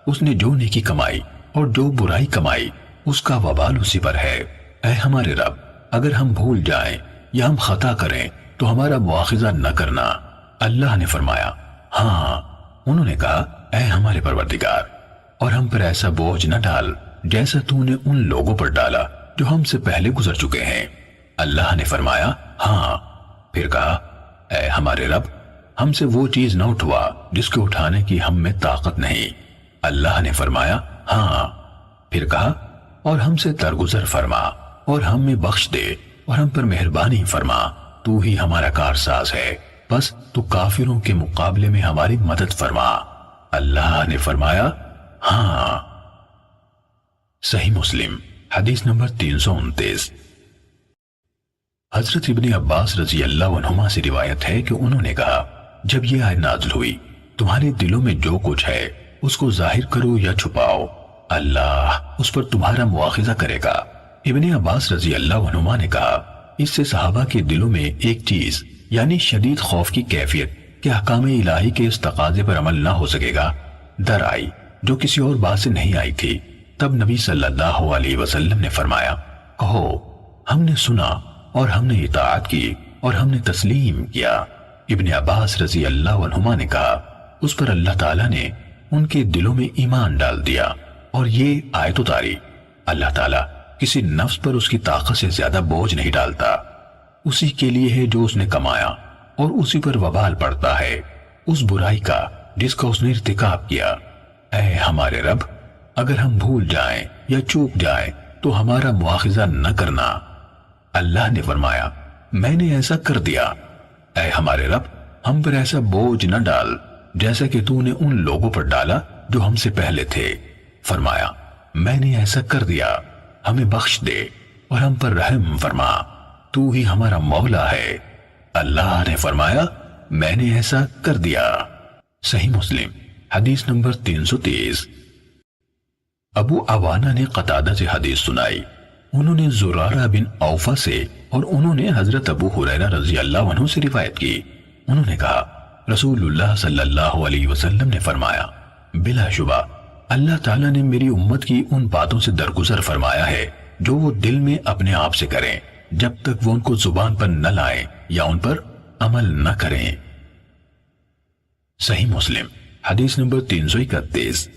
اس نے جو نیکی کمائی اور جو برائی کمائی اس کا وبال اسی پر ہے۔ اے ہمارے رب، اگر ہم بھول جائیں یا ہم خطا کریں تو ہمارا مواخذہ نہ کرنا۔ اللہ نے فرمایا ہاں۔ انہوں نے کہا اے ہمارے پروردگار، اور ہم پر ایسا بوجھ نہ ڈال جیسا تو نے ان لوگوں پر ڈالا جو ہم سے پہلے گزر چکے ہیں۔ اللہ نے فرمایا ہاں۔ پھر کہا اے ہمارے رب، ہم سے وہ چیز نہ اٹھوا جس کو اٹھانے کی ہم میں طاقت نہیں۔ اللہ نے فرمایا ہاں۔ پھر کہا اور ہم سے درگزر فرما اور ہم میں بخش دے اور ہم پر مہربانی فرما، تو ہی ہمارا کارساز ہے، بس تو کافروں کے مقابلے میں ہماری مدد فرما۔ اللہ نے فرمایا ہاں۔ صحیح مسلم حدیث نمبر 329۔ حضرت ابن عباس رضی اللہ عنہما سے روایت ہے کہ انہوں نے کہا جب یہ آیت نازل ہوئی تمہارے دلوں میں جو کچھ ہے اس کو ظاہر کرو یا چھپاؤ، اللہ اس پر تمہارا مواخذہ کرے گا۔ ابن عباس رضی اللہ عنہما نے کہا اس سے صحابہ کے دلوں میں ایک چیز یعنی شدید خوف کی کیفیت کہ احکام الہی کے اس تقاضے پر عمل نہ ہو سکے گا در آئی جو کسی اور بات سے نہیں آئی تھی۔ تب نبی صلی اللہ علیہ وسلم نے فرمایا کہو ہم نے سنا اور ہم نے اطاعت کی اور ہم نے تسلیم کیا۔ ابن عباس رضی اللہ عنہما نے کہا اس پر اللہ تعالیٰ نے ان کے دلوں میں ایمان ڈال دیا اور یہ آیت اتاری، اللہ تعالیٰ کسی نفس پر اس کی طاقت سے زیادہ بوجھ نہیں ڈالتا، اسی کے لیے ہے جو اس نے کمایا اور اسی پر وبال پڑتا ہے اس برائی کا جس کا اس نے ارتکاب کیا۔ اے ہمارے رب، اگر ہم بھول جائیں یا چوک جائیں تو ہمارا مواخذہ نہ کرنا۔ اللہ نے فرمایا میں نے ایسا کر دیا۔ اے ہمارے رب، ہم پر ایسا بوجھ نہ ڈال جیسا کہ تو نے ان لوگوں پر ڈالا جو ہم سے پہلے تھے۔ فرمایا میں نے ایسا کر دیا، ہمیں بخش دے اور ہم پر رحم فرما، تو ہی ہمارا مولا ہے۔ اللہ نے فرمایا میں نے ایسا کر دیا۔ صحیح مسلم حدیث نمبر 330۔ ابو عوانہ نے قتادہ سے حدیث سنائی، انہوں نے زرارہ بن اوفا سے اور انہوں نے حضرت ابو ہریرہ رضی اللہ عنہ سے روایت کی۔ انہوں نے کہا رسول اللہ صلی اللہ علیہ وسلم نے فرمایا، بلا شبہ اللہ تعالیٰ نے میری امت کی ان باتوں سے درگزر فرمایا ہے جو وہ دل میں اپنے آپ سے کریں جب تک وہ ان کو زبان پر نہ لائیں یا ان پر عمل نہ کریں۔ صحیح مسلم حدیث نمبر 331۔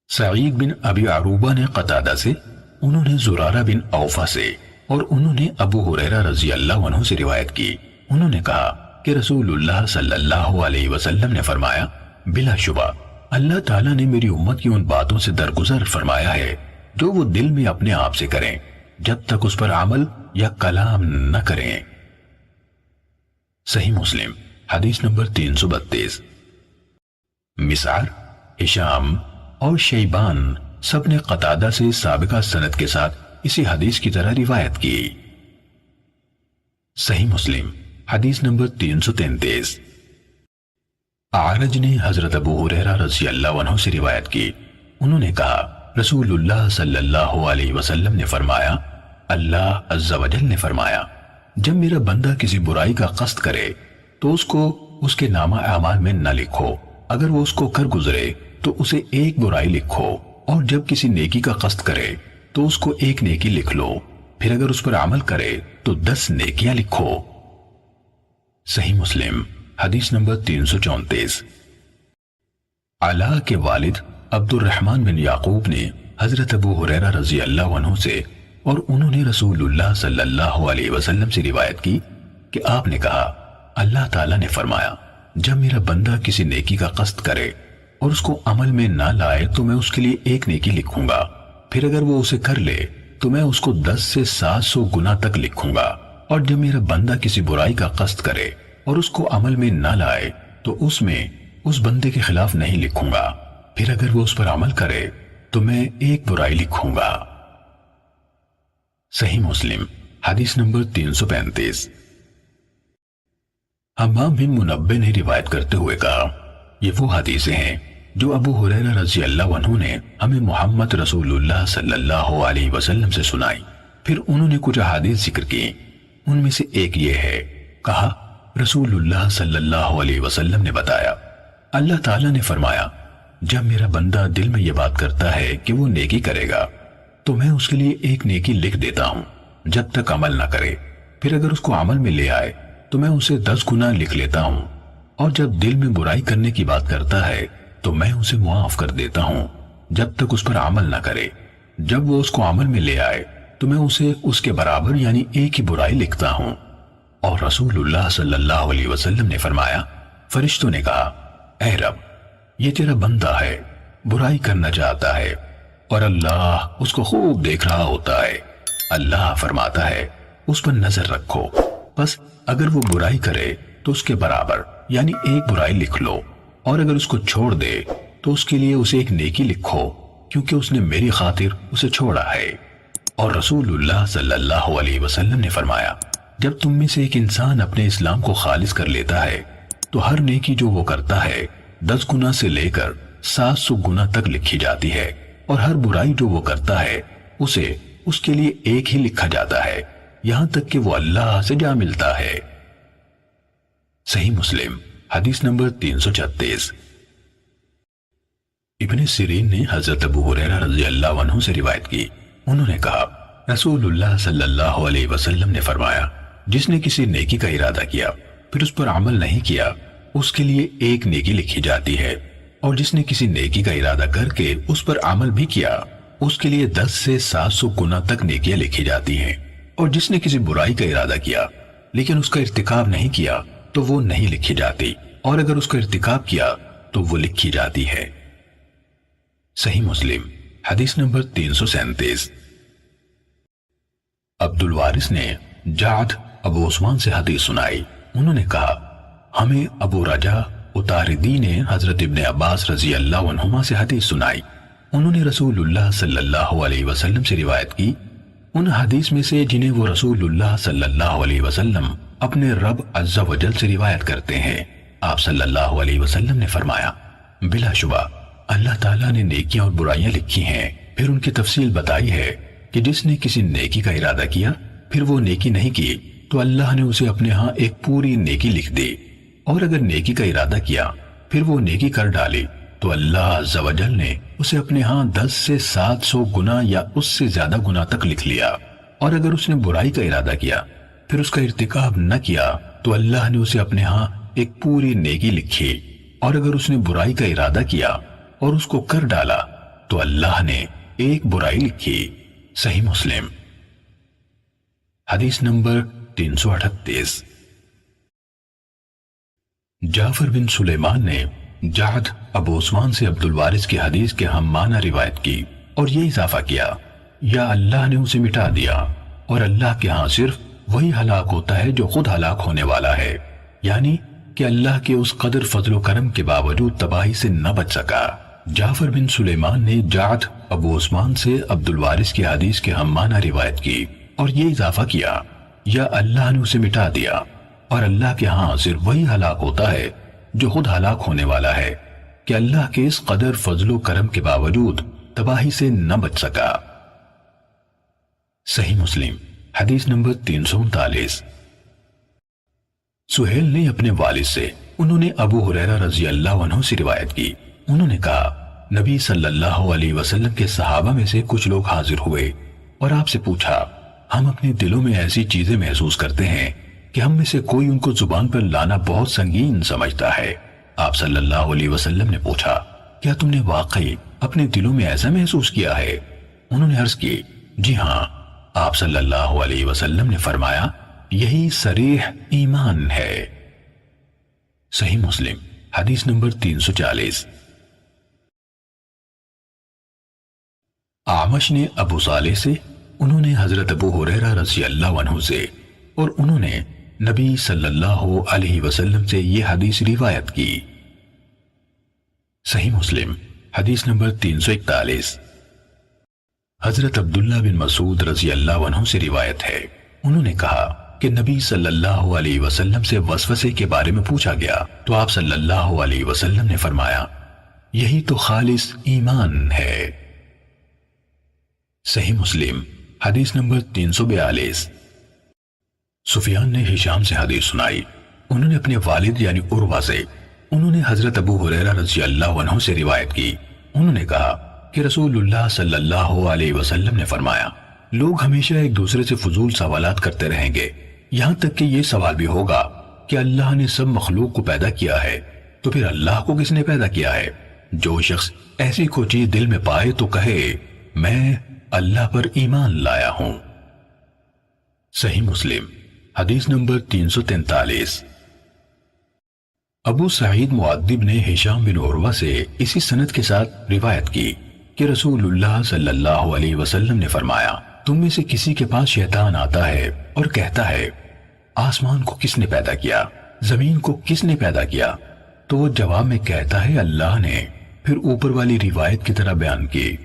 سعید بن ابی عروبہ نے قتادہ سے، انہوں نے زرارہ بن اوفا سے اور انہوں نے ابو ہریرہ رضی اللہ عنہ سے روایت کی، انہوں نے کہا کہ رسول اللہ صلی اللہ علیہ وسلم نے فرمایا، بلا شبہ اللہ تعالیٰ نے میری امت کی ان باتوں سے درگزر فرمایا ہے جو وہ دل میں اپنے آپ سے کریں جب تک اس پر عمل یا کلام نہ کریں۔ صحیح مسلم حدیث نمبر 332۔ مسعر، ہشام اور شیبان سب نے قتادہ سے سابقہ سند کے ساتھ اسی حدیث کی طرح روایت کی۔ صحیح مسلم حدیث نمبر 333۔ اعرج نے حضرت ابو ہریرہ رضی اللہ عنہ سے روایت کی، انہوں نے کہا رسول اللہ صلی اللہ علیہ وسلم نے فرمایا، اللہ عز و جل نے فرمایا، جب میرا بندہ کسی برائی کا قصد کرے تو اس کو اس کے نامہ اعمال میں نہ لکھو، اگر وہ اس کو کر گزرے تو اسے ایک برائی لکھو، اور جب کسی نیکی کا قصد کرے تو اس کو ایک نیکی لکھ لو، پھر اگر اس پر عمل کرے تو 10 نیکیاں لکھو۔ صحیح مسلم حدیث نمبر 334۔ علا کے والد عبد الرحمن بن یعقوب نے حضرت ابو ہریرہ رضی اللہ عنہ سے اور انہوں نے رسول اللہ صلی اللہ علیہ وسلم سے روایت کی کہ آپ نے کہا، اللہ تعالیٰ نے فرمایا، جب میرا بندہ کسی نیکی کا قصد کرے اور اس کو عمل میں نہ لائے تو میں اس کے لیے ایک نیکی لکھوں گا، پھر اگر وہ اسے کر لے تو میں اس کو 10 سے 700 گنا تک لکھوں گا، اور جب میرا بندہ کسی برائی کا قصد کرے اور اس کو عمل میں نہ لائے تو اس میں اس بندے کے خلاف نہیں لکھوں گا، پھر اگر وہ اس پر عمل کرے تو میں ایک برائی لکھوں گا۔ صحیح مسلم حدیث نمبر 335۔ حمام بن منبہ نے روایت کرتے ہوئے کہا، یہ وہ حدیثیں ہیں جو ابو ہریرہ رضی اللہ عنہ نے ہمیں محمد رسول اللہ صلی اللہ علیہ وسلم سے سنائی۔ پھر انہوں نے کچھ احادیث ذکر کی، ان میں سے ایک یہ ہے، کہا رسول اللہ صلی اللہ علیہ وسلم نے بتایا، اللہ تعالیٰ نے فرمایا، جب میرا بندہ دل میں یہ بات کرتا ہے کہ وہ نیکی کرے گا تو میں اس کے لیے ایک نیکی لکھ دیتا ہوں جب تک عمل نہ کرے، پھر اگر اس کو عمل میں لے آئے تو میں اسے 10 گنا لکھ لیتا ہوں، اور جب دل میں برائی کرنے کی بات کرتا ہے تو میں اسے معاف کر دیتا ہوں جب تک اس پر عمل نہ کرے، جب وہ اس کو عمل میں لے آئے تو میں اسے اس کے برابر یعنی ایک ہی برائی لکھتا ہوں۔ اور رسول اللہ صلی اللہ علیہ وسلم نے فرمایا، فرشتوں نے کہا، اے رب، یہ تیرا بندہ ہے، برائی کرنا چاہتا ہے اور اللہ اس کو خوب دیکھ رہا ہوتا ہے، اللہ فرماتا ہے اس پر نظر رکھو، بس اگر وہ برائی کرے تو اس کے برابر یعنی ایک برائی لکھ لو، اور اگر اس کو چھوڑ دے تو اس کے لیے اسے ایک نیکی لکھو، کیونکہ اس نے میری خاطر اسے چھوڑا ہے۔ اور رسول اللہ صلی اللہ علیہ وسلم نے فرمایا، جب تم میں سے ایک انسان اپنے اسلام کو خالص کر لیتا ہے تو ہر نیکی جو وہ کرتا ہے 10 گنا سے لے کر 700 گنا تک لکھی جاتی ہے، اور ہر برائی جو وہ کرتا ہے اسے اس کے لیے ایک ہی لکھا جاتا ہے، یہاں تک کہ وہ اللہ سے جا ملتا ہے۔ صحیح مسلم حدیث نمبر 336۔ ابن سیرین نے حضرت ابو ہریرہ رضی اللہ عنہ سے روایت کی، انہوں نے کہا رسول اللہ صلی اللہ علیہ وسلم نے فرمایا، جس نے کسی نیکی کا ارادہ کیا پھر اس پر عمل نہیں کیا اس کے لیے ایک نیکی لکھی جاتی ہے، اور جس نے کسی نیکی کا ارادہ کر کے اس پر عمل بھی کیا اس کے لیے 10 سے 700 گنا تک نیکیاں لکھی جاتی ہیں، اور جس نے کسی برائی کا ارادہ کیا لیکن اس کا ارتکاب نہیں کیا تو وہ نہیں لکھی جاتی، اور اگر اس کا ارتکاب کیا تو وہ لکھی جاتی ہے۔ صحیح مسلم حدیث نمبر 337۔ عبد الوارث نے جعد ابو عثمان سے حدیث سنائی، انہوں نے کہا ہمیں ابو رجا اتاردی نے حضرت ابن عباس رضی اللہ عنہما سے حدیث سنائی، انہوں نے رسول اللہ صلی اللہ علیہ وسلم سے روایت کی، ان حدیث میں سے جنہیں وہ رسول اللہ صلی اللہ علیہ وسلم اپنے رب عز و جل سے روایت کرتے ہیں۔ آپ صلی اللہ علیہ وسلم نے فرمایا، بلا شبہ اللہ تعالیٰ نے نیکیاں اور برائیاں لکھی ہیں، پھر ان کی تفصیل بتائی ہے کہ جس نے کسی نیکی کا ارادہ کیا پھر وہ نیکی نہیں کی تو اللہ نے اسے اپنے ہاں ایک پوری نیکی لکھ دی، اور اگر نیکی کا ارادہ کیا پھر وہ نیکی کر ڈالی تو اللہ عز و جل نے اسے اپنے ہاں 10 سے 700 گنا یا اس سے زیادہ گنا تک لکھ لیا، اور اگر اس نے برائی کا ارادہ کیا پھر اس کا ارتکاب نہ کیا تو اللہ نے اسے اپنے ہاں ایک پوری نیکی لکھی، اور اگر اس نے برائی کا ارادہ کیا اور اس کو کر ڈالا تو اللہ نے ایک برائی لکھی۔ صحیح مسلم حدیث نمبر 338۔ جعفر بن سلیمان نے جعد ابو عثمان سے عبد الوارث کی حدیث کے ہم معنی روایت کی اور یہ اضافہ کیا، یا اللہ نے اسے مٹا دیا، اور اللہ کے ہاں صرف وہی ہلاک ہوتا ہے جو خود ہلاک ہونے والا ہے، یعنی کہ اللہ کے اس قدر فضل و کرم کے باوجود تباہی سے نہ بچ سکا۔ جعفر بن سلیمان نے جعد ابو عثمان سے عبد الوارث کی حدیث کے ہم معنی روایت کی اور یہ اضافہ کیا، یا اللہ نے اسے مٹا دیا، اور اللہ کے ہاں صرف وہی ہلاک ہوتا ہے جو خود ہلاک ہونے والا ہے، کہ اللہ کے اس قدر فضل و کرم کے باوجود تباہی سے نہ بچ سکا۔ صحیح مسلم حدیث نمبر 339۔ سہیل نے اپنے والد سے، انہوں نے ابو ہریرہ رضی اللہ عنہ سے روایت کی، انہوں نے کہا نبی صلی اللہ علیہ وسلم کے صحابہ میں سے کچھ لوگ حاضر ہوئے اور آپ سے پوچھا، ہم اپنے دلوں میں ایسی چیزیں محسوس کرتے ہیں کہ ہم میں سے کوئی ان کو زبان پر لانا بہت سنگین سمجھتا ہے۔ آپ صلی اللہ علیہ وسلم نے پوچھا، کیا تم نے واقعی اپنے دلوں میں ایسا محسوس کیا ہے؟ انہوں نے عرض کی، جی ہاں۔ آپ صلی اللہ علیہ وسلم نے فرمایا، یہی صریح ایمان ہے۔ صحیح مسلم حدیث نمبر 340۔ اعمش نے ابو صالح سے، انہوں نے حضرت ابو ہریرہ رضی اللہ عنہ سے، اور انہوں نے نبی صلی اللہ علیہ وسلم سے یہ حدیث روایت کی۔ صحیح مسلم حدیث نمبر 341۔ حضرت عبداللہ بن مسعود رضی اللہ عنہ سے روایت ہے، انہوں نے کہا کہ نبی صلی اللہ علیہ وسلم سے وسوسے کے بارے میں پوچھا گیا تو آپ صلی اللہ علیہ وسلم نے فرمایا، یہی تو خالص ایمان ہے۔ صحیح مسلم حدیث نمبر 342۔ سفیان نے ہشام سے حدیث سنائی، انہوں نے اپنے والد یعنی عروہ سے، انہوں نے حضرت ابو ہریرہ رضی اللہ عنہ سے روایت کی، انہوں نے کہا کہ رسول اللہ صلی اللہ علیہ وسلم نے فرمایا، لوگ ہمیشہ ایک دوسرے سے فضول سوالات کرتے رہیں گے، یہاں تک کہ یہ سوال بھی ہوگا کہ اللہ نے سب مخلوق کو پیدا کیا ہے تو پھر اللہ کو کس نے پیدا کیا ہے؟ جو شخص ایسی کوئی چیز دل میں پائے تو کہے میں اللہ پر ایمان لایا ہوں۔ صحیح مسلم حدیث نمبر 343۔ ابو سعید معدب نے ہشام بن عروہ سے اسی سند کے ساتھ روایت کی کہ رسول اللہ صلی اللہ علیہ وسلم نے فرمایا، تم میں سے کسی کے پاس شیطان آتا ہے اور کہتا ہے، آسمان کو کس نے پیدا کیا، زمین کو کس نے پیدا کیا؟ تو وہ جواب میں کہتا ہے اللہ نے، پھر اوپر والی روایت کی طرح بیان کی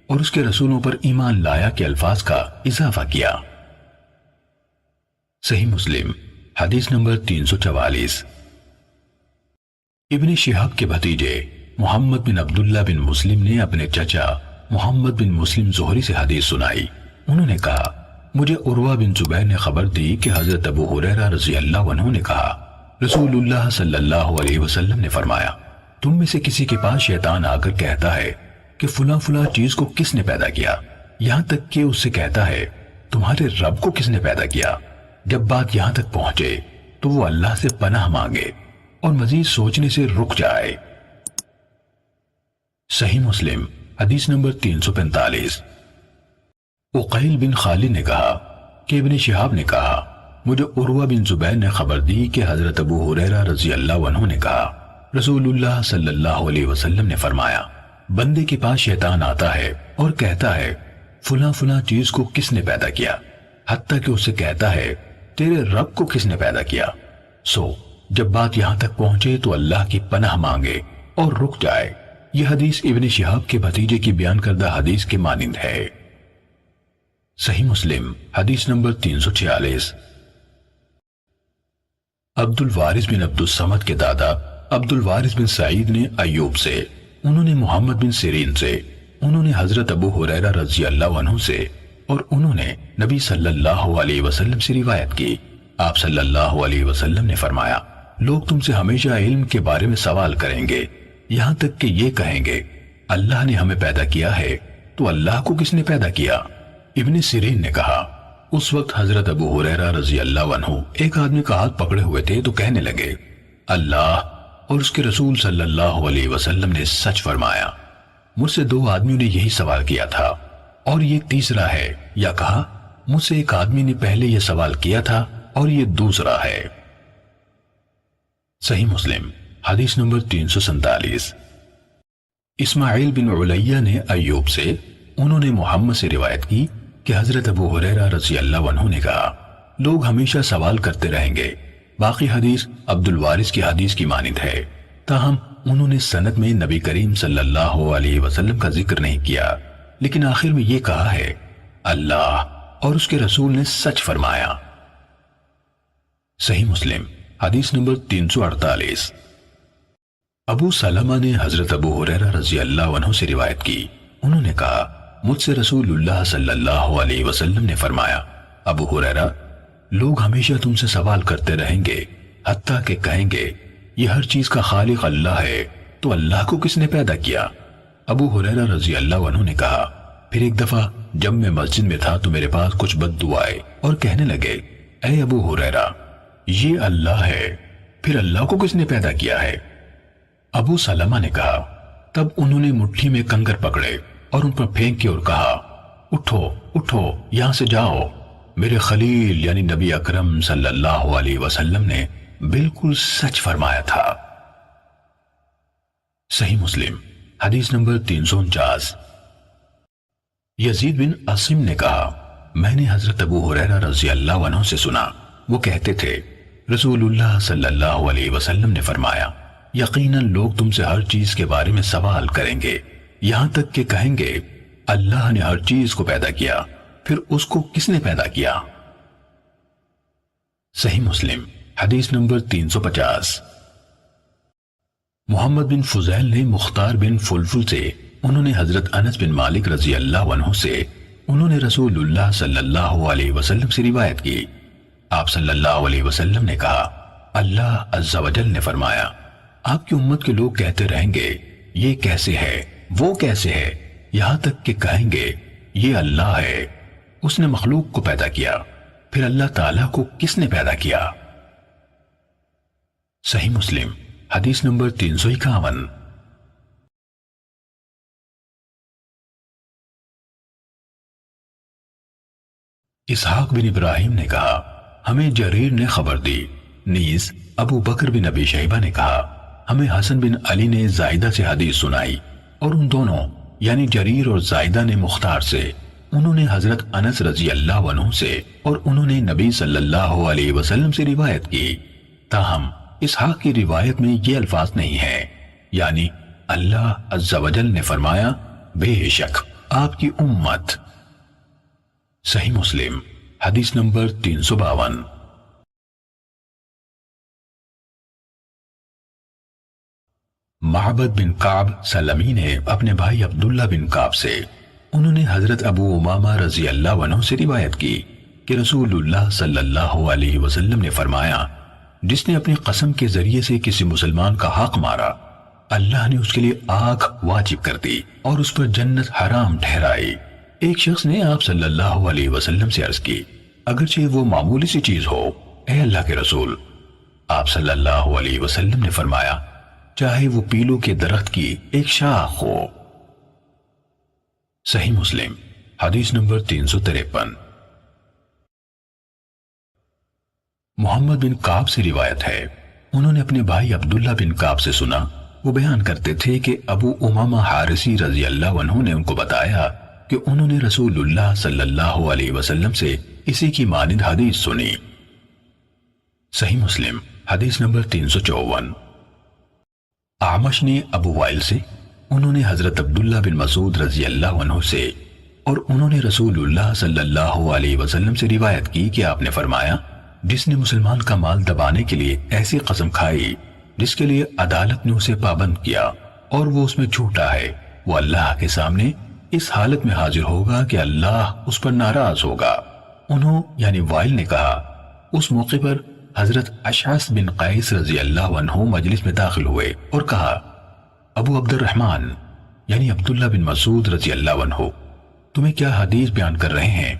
اور اس کے رسولوں پر ایمان لایا کے الفاظ کا اضافہ کیا۔ صحیح مسلم حدیث نمبر 344۔ ابن شہاب کے بھتیجے محمد بن عبداللہ بن مسلم نے اپنے چچا محمد بن مسلم زہری سے حدیث سنائی، انہوں نے کہا مجھے عروہ بن زبیر نے خبر دی کہ حضرت ابو ہریرہ رضی اللہ عنہ نے کہا رسول اللہ صلی اللہ علیہ وسلم نے فرمایا، تم میں سے کسی کے پاس شیطان آ کر کہتا ہے کہ فلاں فلاں چیز کو کس نے پیدا کیا، یہاں تک کہ اس سے کہتا ہے تمہارے رب کو کس نے پیدا کیا؟ جب بات یہاں تک پہنچے تو وہ اللہ سے پناہ مانگے اور مزید سوچنے سے رک جائے۔ صحیح مسلم حدیث نمبر 345۔ عقیل بن خالد نے کہا کہ ابن شہاب نے کہا مجھے عروہ بن زبیر نے خبر دی کہ حضرت ابو ہریرہ رضی اللہ عنہ نے کہا رسول اللہ صلی اللہ علیہ وسلم نے فرمایا، بندے کے پاس شیطان آتا ہے اور کہتا ہے فلاں فلاں چیز کو کس نے پیدا کیا، حتیٰ کہ اسے کہتا ہے تیرے رب کو کس نے پیدا کیا؟ سو جب بات یہاں تک پہنچے تو اللہ کی پناہ مانگے اور رک جائے۔ یہ حدیث ابن شہاب کے بھتیجے کی بیان کردہ حدیث کے مانند ہے۔ صحیح مسلم حدیث نمبر 346۔ عبد الوارث بن عبد الصمد کے دادا عبد الوارث بن سعید نے ایوب سے، انہوں نے محمد بن سیرین سے، انہوں نے حضرت ابو ہریرہ رضی اللہ عنہ سے، اور انہوں نے نبی صلی اللہ علیہ وسلم سے روایت کی، آپ صلی اللہ علیہ وسلم نے فرمایا، لوگ تم سے ہمیشہ علم کے بارے میں سوال کریں گے، یہاں تک کہ یہ کہیں گے اللہ نے ہمیں پیدا کیا ہے تو اللہ کو کس نے پیدا کیا؟ ابن سیرین نے کہا اس وقت حضرت ابو ہریرہ رضی اللہ عنہ ایک آدمی کا ہاتھ پکڑے ہوئے تھے تو کہنے لگے اللہ اور اس کے رسول صلی اللہ علیہ وسلم نے سچ فرمایا، مجھ سے 2 آدمیوں نے یہی سوال کیا تھا اور یہ تیسرا ہے، یا کہا مجھ سے ایک آدمی نے پہلے یہ سوال کیا تھا اور یہ دوسرا ہے۔ صحیح مسلم حدیث نمبر 347۔ اسماعیل بن علیہ نے ایوب سے، انہوں نے محمد سے روایت کی کہ حضرت ابو ہریرہ رضی اللہ عنہ نے کہا لوگ ہمیشہ سوال کرتے رہیں گے۔ باقی حدیث عبد الوارث کی حدیث کی مانند ہے، تاہم انہوں نے سند میں نبی کریم صلی اللہ علیہ وسلم کا ذکر نہیں کیا، لیکن آخر میں یہ کہا ہے اللہ اور اس کے رسول نے سچ فرمایا۔ صحیح مسلم حدیث نمبر 348۔ ابو سلمہ نے حضرت ابو ہریرہ رضی اللہ عنہ سے روایت کی، انہوں نے کہا مجھ سے رسول اللہ صلی اللہ علیہ وسلم نے فرمایا ابو ہریرہ لوگ ہمیشہ تم سے سوال کرتے رہیں گے حتیٰ کہ کہیں گے یہ ہر چیز کا خالق اللہ ہے تو اللہ کو کس نے پیدا کیا؟ ابو ہریرہ رضی اللہ عنہ نے کہا پھر ایک دفعہ جب میں مسجد میں تھا تو میرے پاس کچھ بد دعائے اور کہنے لگے اے ابو ہریرہ یہ اللہ ہے، پھر اللہ کو کس نے پیدا کیا ہے؟ ابو سلمہ نے کہا تب انہوں نے مٹھی میں کنکر پکڑے اور ان پر پھینک کے اور کہا اٹھو اٹھو یہاں سے جاؤ، میرے خلیل یعنی نبی اکرم صلی اللہ علیہ وسلم نے بالکل سچ فرمایا تھا۔ صحیح مسلم حدیث نمبر 349۔ یزید بن عاصم نے کہا میں نے حضرت ابو ہریرہ رضی اللہ عنہ سے سنا، وہ کہتے تھے رسول اللہ صلی اللہ علیہ وسلم نے فرمایا یقیناً لوگ تم سے ہر چیز کے بارے میں سوال کریں گے، یہاں تک کہ کہیں گے اللہ نے ہر چیز کو پیدا کیا، پھر اس کو کس نے پیدا کیا؟ صحیح مسلم حدیث نمبر 350۔ محمد بن فضیل نے مختار بن فلفل سے، انہوں نے حضرت انس بن مالک رضی اللہ عنہ سے، انہوں نے رسول اللہ صلی اللہ علیہ وسلم سے روایت کی، آپ صلی اللہ علیہ وسلم نے کہا اللہ عز و جل نے فرمایا آپ کی امت کے لوگ کہتے رہیں گے یہ کیسے ہے وہ کیسے ہے، یہاں تک کہ کہیں گے یہ اللہ ہے، اس نے مخلوق کو پیدا کیا، پھر اللہ تعالیٰ کو کس نے پیدا کیا؟ صحیح مسلم حدیث نمبر 351۔ اسحاق بن ابراہیم نے کہا ہمیں جریر نے خبر دی، نیز ابو بکر بن ابی شیبہ نے کہا ہمیں حسن بن علی نے زائدہ سے حدیث سنائی، اور ان دونوں یعنی جریر اور زائدہ نے مختار سے، انہوں نے حضرت انس رضی اللہ عنہ سے، اور انہوں نے نبی صلی اللہ علیہ وسلم سے روایت کی، تاہم اسحاق کی روایت میں یہ الفاظ نہیں ہیں، یعنی اللہ عز و جل نے فرمایا بے شک آپ کی امت۔ صحیح مسلم حدیث نمبر 352۔ معبد بن کعب سلمی نے اپنے بھائی عبداللہ بن کعب سے، انہوں نے حضرت ابو امامہ رضی اللہ عنہ سے روایت کی کہ رسول اللہ صلی اللہ علیہ وسلم نے فرمایا جس نے اپنی قسم کے ذریعے سے کسی مسلمان کا حق مارا اللہ نے اس کے لیے آگ واجب کر دی اور اس پر جنت حرام ٹھہرائی۔ ایک شخص نے آپ صلی اللہ علیہ وسلم سے عرض کی اگرچہ وہ معمولی سی چیز ہو اے اللہ کے رسول، آپ صلی اللہ علیہ وسلم نے فرمایا چاہے وہ پیلو کے درخت کی ایک شاخ ہو۔ صحیح مسلم حدیث نمبر 353۔ محمد بن کعب سے روایت ہے، انہوں نے اپنے بھائی عبداللہ بن کعب سے سنا، وہ بیان کرتے تھے کہ ابو امامہ حارثی رضی اللہ عنہ نے ان کو بتایا کہ انہوں نے رسول اللہ صلی اللہ علیہ وسلم سے اسی کی مانند حدیث سنی۔ صحیح مسلم حدیث نمبر 354۔ اعمش نے ابو وائل سے، انہوں نے حضرت عبداللہ بن مسعود رضی اللہ عنہ سے، اور انہوں نے رسول اللہ صلی اللہ علیہ وسلم سے روایت کی کہ آپ نے فرمایا جس نے مسلمان کا مال دبانے کے لیے ایسی قسم کھائی جس کے لیے عدالت نے اسے پابند کیا اور وہ اس میں جھوٹا ہے، وہ اللہ کے سامنے اس حالت میں حاضر ہوگا کہ اللہ اس پر ناراض ہوگا۔ انہوں یعنی وائل نے کہا اس موقع پر حضرت اشعث بن قیس رضی اللہ عنہ مجلس میں داخل ہوئے اور کہا، ابو عبد الرحمن یعنی عبداللہ بن مسعود رضی اللہ عنہ تمہیں کیا حدیث بیان کر رہے ہیں؟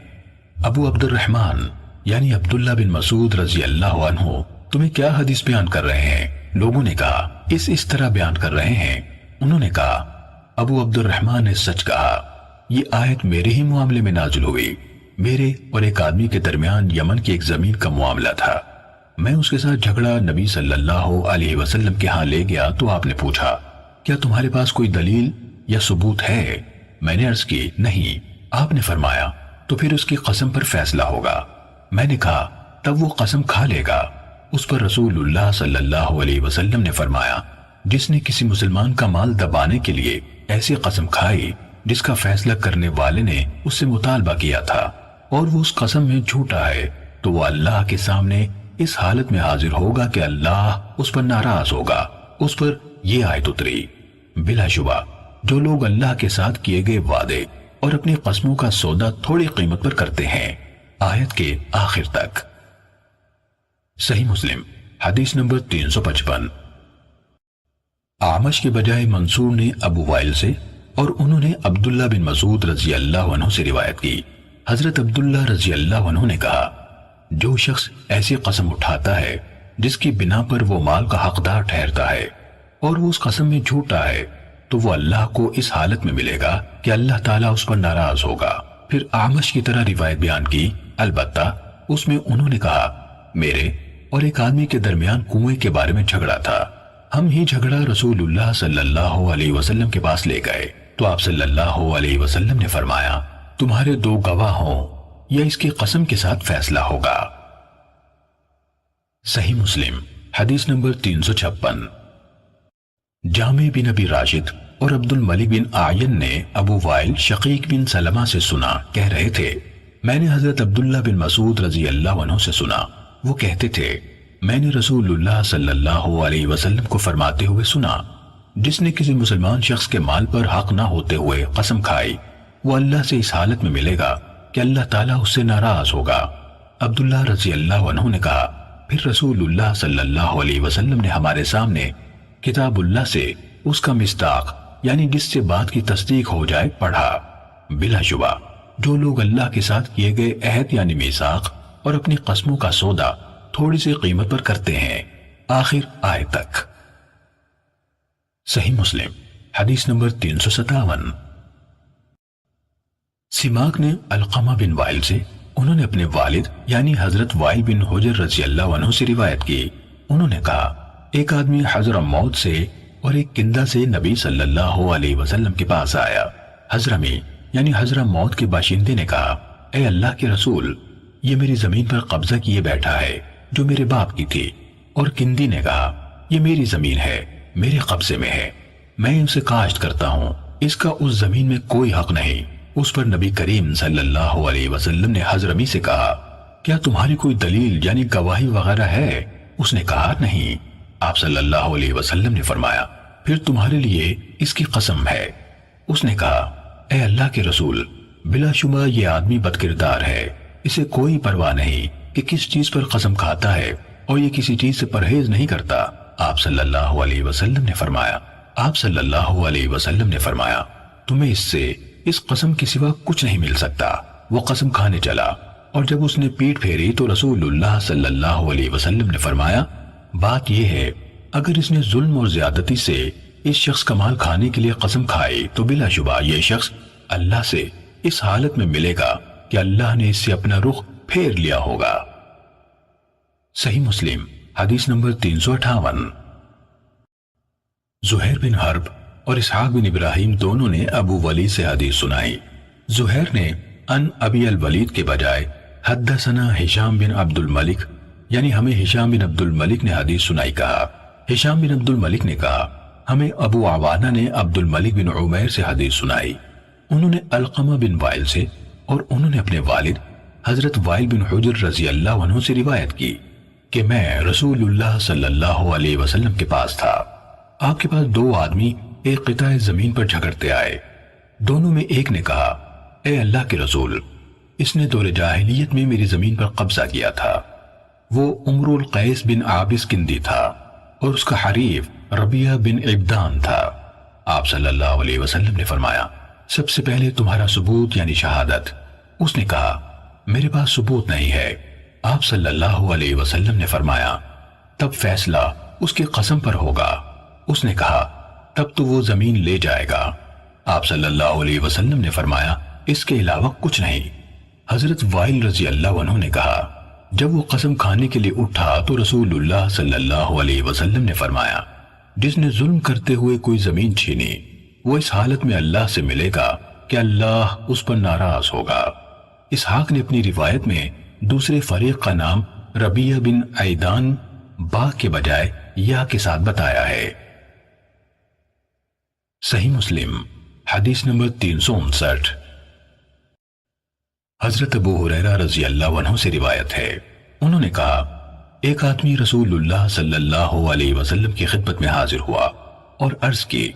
ابو عبد الرحمن یعنی عبداللہ بن مسعود رضی اللہ عنہ تمہیں کیا حدیث بیان کر رہے ہیں؟ لوگوں نے کہا، اس طرح بیان کر رہے ہیں۔ انہوں نے کہا، ابو عبد الرحمن نے سچ کہا، یہ آیت میرے ہی معاملے میں نازل ہوئی۔ میرے اور ایک آدمی کے درمیان یمن کی ایک زمین کا معاملہ تھا۔ میں اس کے ساتھ جھگڑا نبی صلی اللہ علیہ وسلم کے ہاں لے گیا تو آپ نے پوچھا، کیا تمہارے پاس کوئی دلیل یا ثبوت ہے؟ میں نے عرض کی، نہیں۔ آپ نے فرمایا، تو پھر اس کی قسم پر فیصلہ ہوگا۔ میں نے کہا، تب وہ قسم کھا لے گا۔ اس پر رسول اللہ صلی اللہ علیہ وسلم نے فرمایا، جس نے کسی مسلمان کا مال دبانے کے لیے ایسی قسم کھائی جس کا فیصلہ کرنے والے نے اس سے مطالبہ کیا تھا اور وہ اس قسم میں جھوٹا ہے، تو وہ اللہ کے سامنے اس حالت میں حاضر ہوگا کہ اللہ اس پر ناراض ہوگا۔ اس پر یہ آیت اتری، بلا شبہ جو لوگ اللہ کے ساتھ کیے گئے وعدے اور اپنی قسموں کا سودا تھوڑی قیمت پر کرتے ہیں، آیت کے آخر تک۔ صحیح مسلم حدیث نمبر 355۔ اعمش کے بجائے منصور نے ابو وائل سے اور انہوں نے عبداللہ بن مسعود رضی اللہ عنہ سے روایت کی، حضرت عبداللہ رضی اللہ عنہ نے کہا، جو شخص ایسی قسم اٹھاتا ہے جس کی بنا پر وہ مال کا حقدار ٹھہرتا ہے اور وہ اس قسم میں جھوٹا ہے، تو وہ اللہ کو اس حالت میں ملے گا کہ اللہ تعالیٰ اس پر ناراض ہوگا۔ پھر اعمش کی طرح روایت بیان کی، البتہ اس میں انہوں نے کہا، میرے اور ایک آدمی کے درمیان کنویں کے بارے میں جھگڑا تھا، ہم ہی جھگڑا رسول اللہ صلی اللہ علیہ وسلم کے پاس لے گئے تو آپ صلی اللہ علیہ وسلم نے فرمایا، تمہارے دو گواہ ہوں یا اس کی قسم کے ساتھ فیصلہ ہوگا۔ صحیح مسلم حدیث نمبر 356۔ جامع بن ابی راشد اور عبد الملک بن اعین نے ابو وائل شقیق بن سلمہ سے سنا، کہہ رہے تھے، میں نے حضرت عبداللہ بن مسعود رضی اللہ عنہ سے سنا، وہ کہتے تھے، میں نے رسول اللہ صلی اللہ علیہ وسلم کو فرماتے ہوئے سنا، جس نے کسی مسلمان شخص کے مال پر حق نہ ہوتے ہوئے قسم کھائی، وہ اللہ سے اس حالت میں ملے گا کہ اللہ تعالیٰ اس سے ناراض ہوگا۔ عبداللہ رضی اللہ عنہ نے کہا، پھر رسول اللہ صلی اللہ علیہ وسلم نے ہمارے سامنے کتاب اللہ سے اس کا مصداق یعنی جس سے بات کی تصدیق ہو جائے پڑھا۔ بلا شبہ جو لوگ اللہ کے ساتھ کیے گئے عہد یعنی میثاق اور اپنی قسموں کا سودا تھوڑی سی قیمت پر کرتے ہیں، آخر آیت تک۔ صحیح مسلم حدیث نمبر 357۔ سماک نے علقمہ بن وائل سے، انہوں نے اپنے والد یعنی حضرت وائل بن حجر رضی اللہ عنہ سے روایت کی، انہوں نے کہا، ایک آدمی حضرموت سے اور ایک کندہ سے نبی صلی اللہ علیہ وسلم کے پاس آیا۔ حضرمی یعنی حضرموت کے باشندے نے کہا، اے اللہ کے رسول، یہ میری زمین پر قبضہ کیے بیٹھا ہے جو میرے باپ کی تھی، اور کندی نے کہا، یہ میری زمین ہے، میرے قبضے میں ہے، میں اسے کاشت کرتا ہوں، اس کا اس زمین میں کوئی حق نہیں۔ اس پر نبی کریم صلی اللہ علیہ وسلم نے حضرمی سے کہا، کیا تمہاری کوئی دلیل یعنی گواہی وغیرہ ہے؟ اس نے کہا، نہیں۔ آپ صلی اللہ علیہ وسلم نے فرمایا، پھر تمہارے لیے اس کی قسم ہے۔ اس نے کہا، اے اللہ کے رسول، بلا شبہ یہ آدمی بد کردار ہے، اسے کوئی پرواہ نہیں کہ کس چیز پر قسم کھاتا ہے اور یہ کسی چیز سے پرہیز نہیں کرتا۔ آپ صلی اللہ علیہ وسلم نے فرمایا، تمہیں اس سے اس قسم کے سوا کچھ نہیں مل سکتا۔ وہ قسم کھانے چلا، اور جب اس نے پیٹ پھیری تو رسول اللہ صلی اللہ علیہ وسلم نے فرمایا، بات یہ ہے، اگر اس نے ظلم اور زیادتی سے اس شخص کا مال کھانے کے لیے قسم کھائی تو بلا شبہ یہ شخص اللہ سے اس حالت میں ملے گا کہ اللہ نے اس سے اپنا رخ پھیر لیا ہوگا۔ صحیح مسلم حدیث نمبر 358۔ زہیر بن حرب اور اسحاق بن ابراہیم دونوں نے ابو ولید سے حدیث سنائی۔ زہیر نے ان ابی الولید کے بجائے حدثنا ہشام بن عبد الملک یعنی ہمیں ہشام بن عبد الملک نے حدیث سنائی کہا۔ ہشام بن عبد الملک نے کہا، ہمیں ابو عوانہ نے عبد الملک بن عمیر سے حدیث سنائی، انہوں نے علقمہ بن وائل سے اور انہوں نے اپنے والد حضرت وائل بن حجر رضی اللہ عنہ سے روایت کی کہ میں رسول اللہ صلی اللہ علیہ وسلم کے پاس تھا، آپ کے پاس دو آدمی ایک قطعہ زمین پر جھگڑتے آئے، دونوں میں ایک نے کہا، اے اللہ کے رسول، اس نے دور جاہلیت میں میری زمین پر قبضہ کیا تھا، وہ عمر القیس بن عابس کندی تھا اور اس کا حریف ربیہ بن عبدان تھا۔ آپ صلی اللہ علیہ وسلم نے فرمایا سب سے پہلے تمہارا ثبوت یعنی شہادت۔ اس نے کہا میرے پاس ثبوت نہیں ہے۔ آپ صلی اللہ علیہ وسلم نے فرمایا تب فیصلہ اس کی قسم پر ہوگا۔ اس نے کہا تب تو وہ زمین لے جائے گا۔ آپ صلی اللہ علیہ وسلم نے فرمایا اس کے علاوہ کچھ نہیں۔ حضرت وائل رضی اللہ عنہ نے کہا جب وہ قسم کھانے کے لیے اٹھا تو رسول اللہ صلی اللہ علیہ وسلم نے فرمایا جس نے ظلم کرتے ہوئے کوئی زمین چھینی وہ اس حالت میں اللہ سے ملے گا کہ اللہ اس پر ناراض ہوگا۔ اسحاق نے اپنی روایت میں دوسرے فریق کا نام ربیہ بن عیدان با کے بجائے یا کے ساتھ بتایا ہے۔ صحیح مسلم حدیث نمبر 359۔ حضرت ابو ہریرہ رضی اللہ عنہ سے روایت ہے، انہوں نے کہا ایک آدمی رسول اللہ صلی اللہ علیہ وسلم کی خدمت میں حاضر ہوا اور عرض کی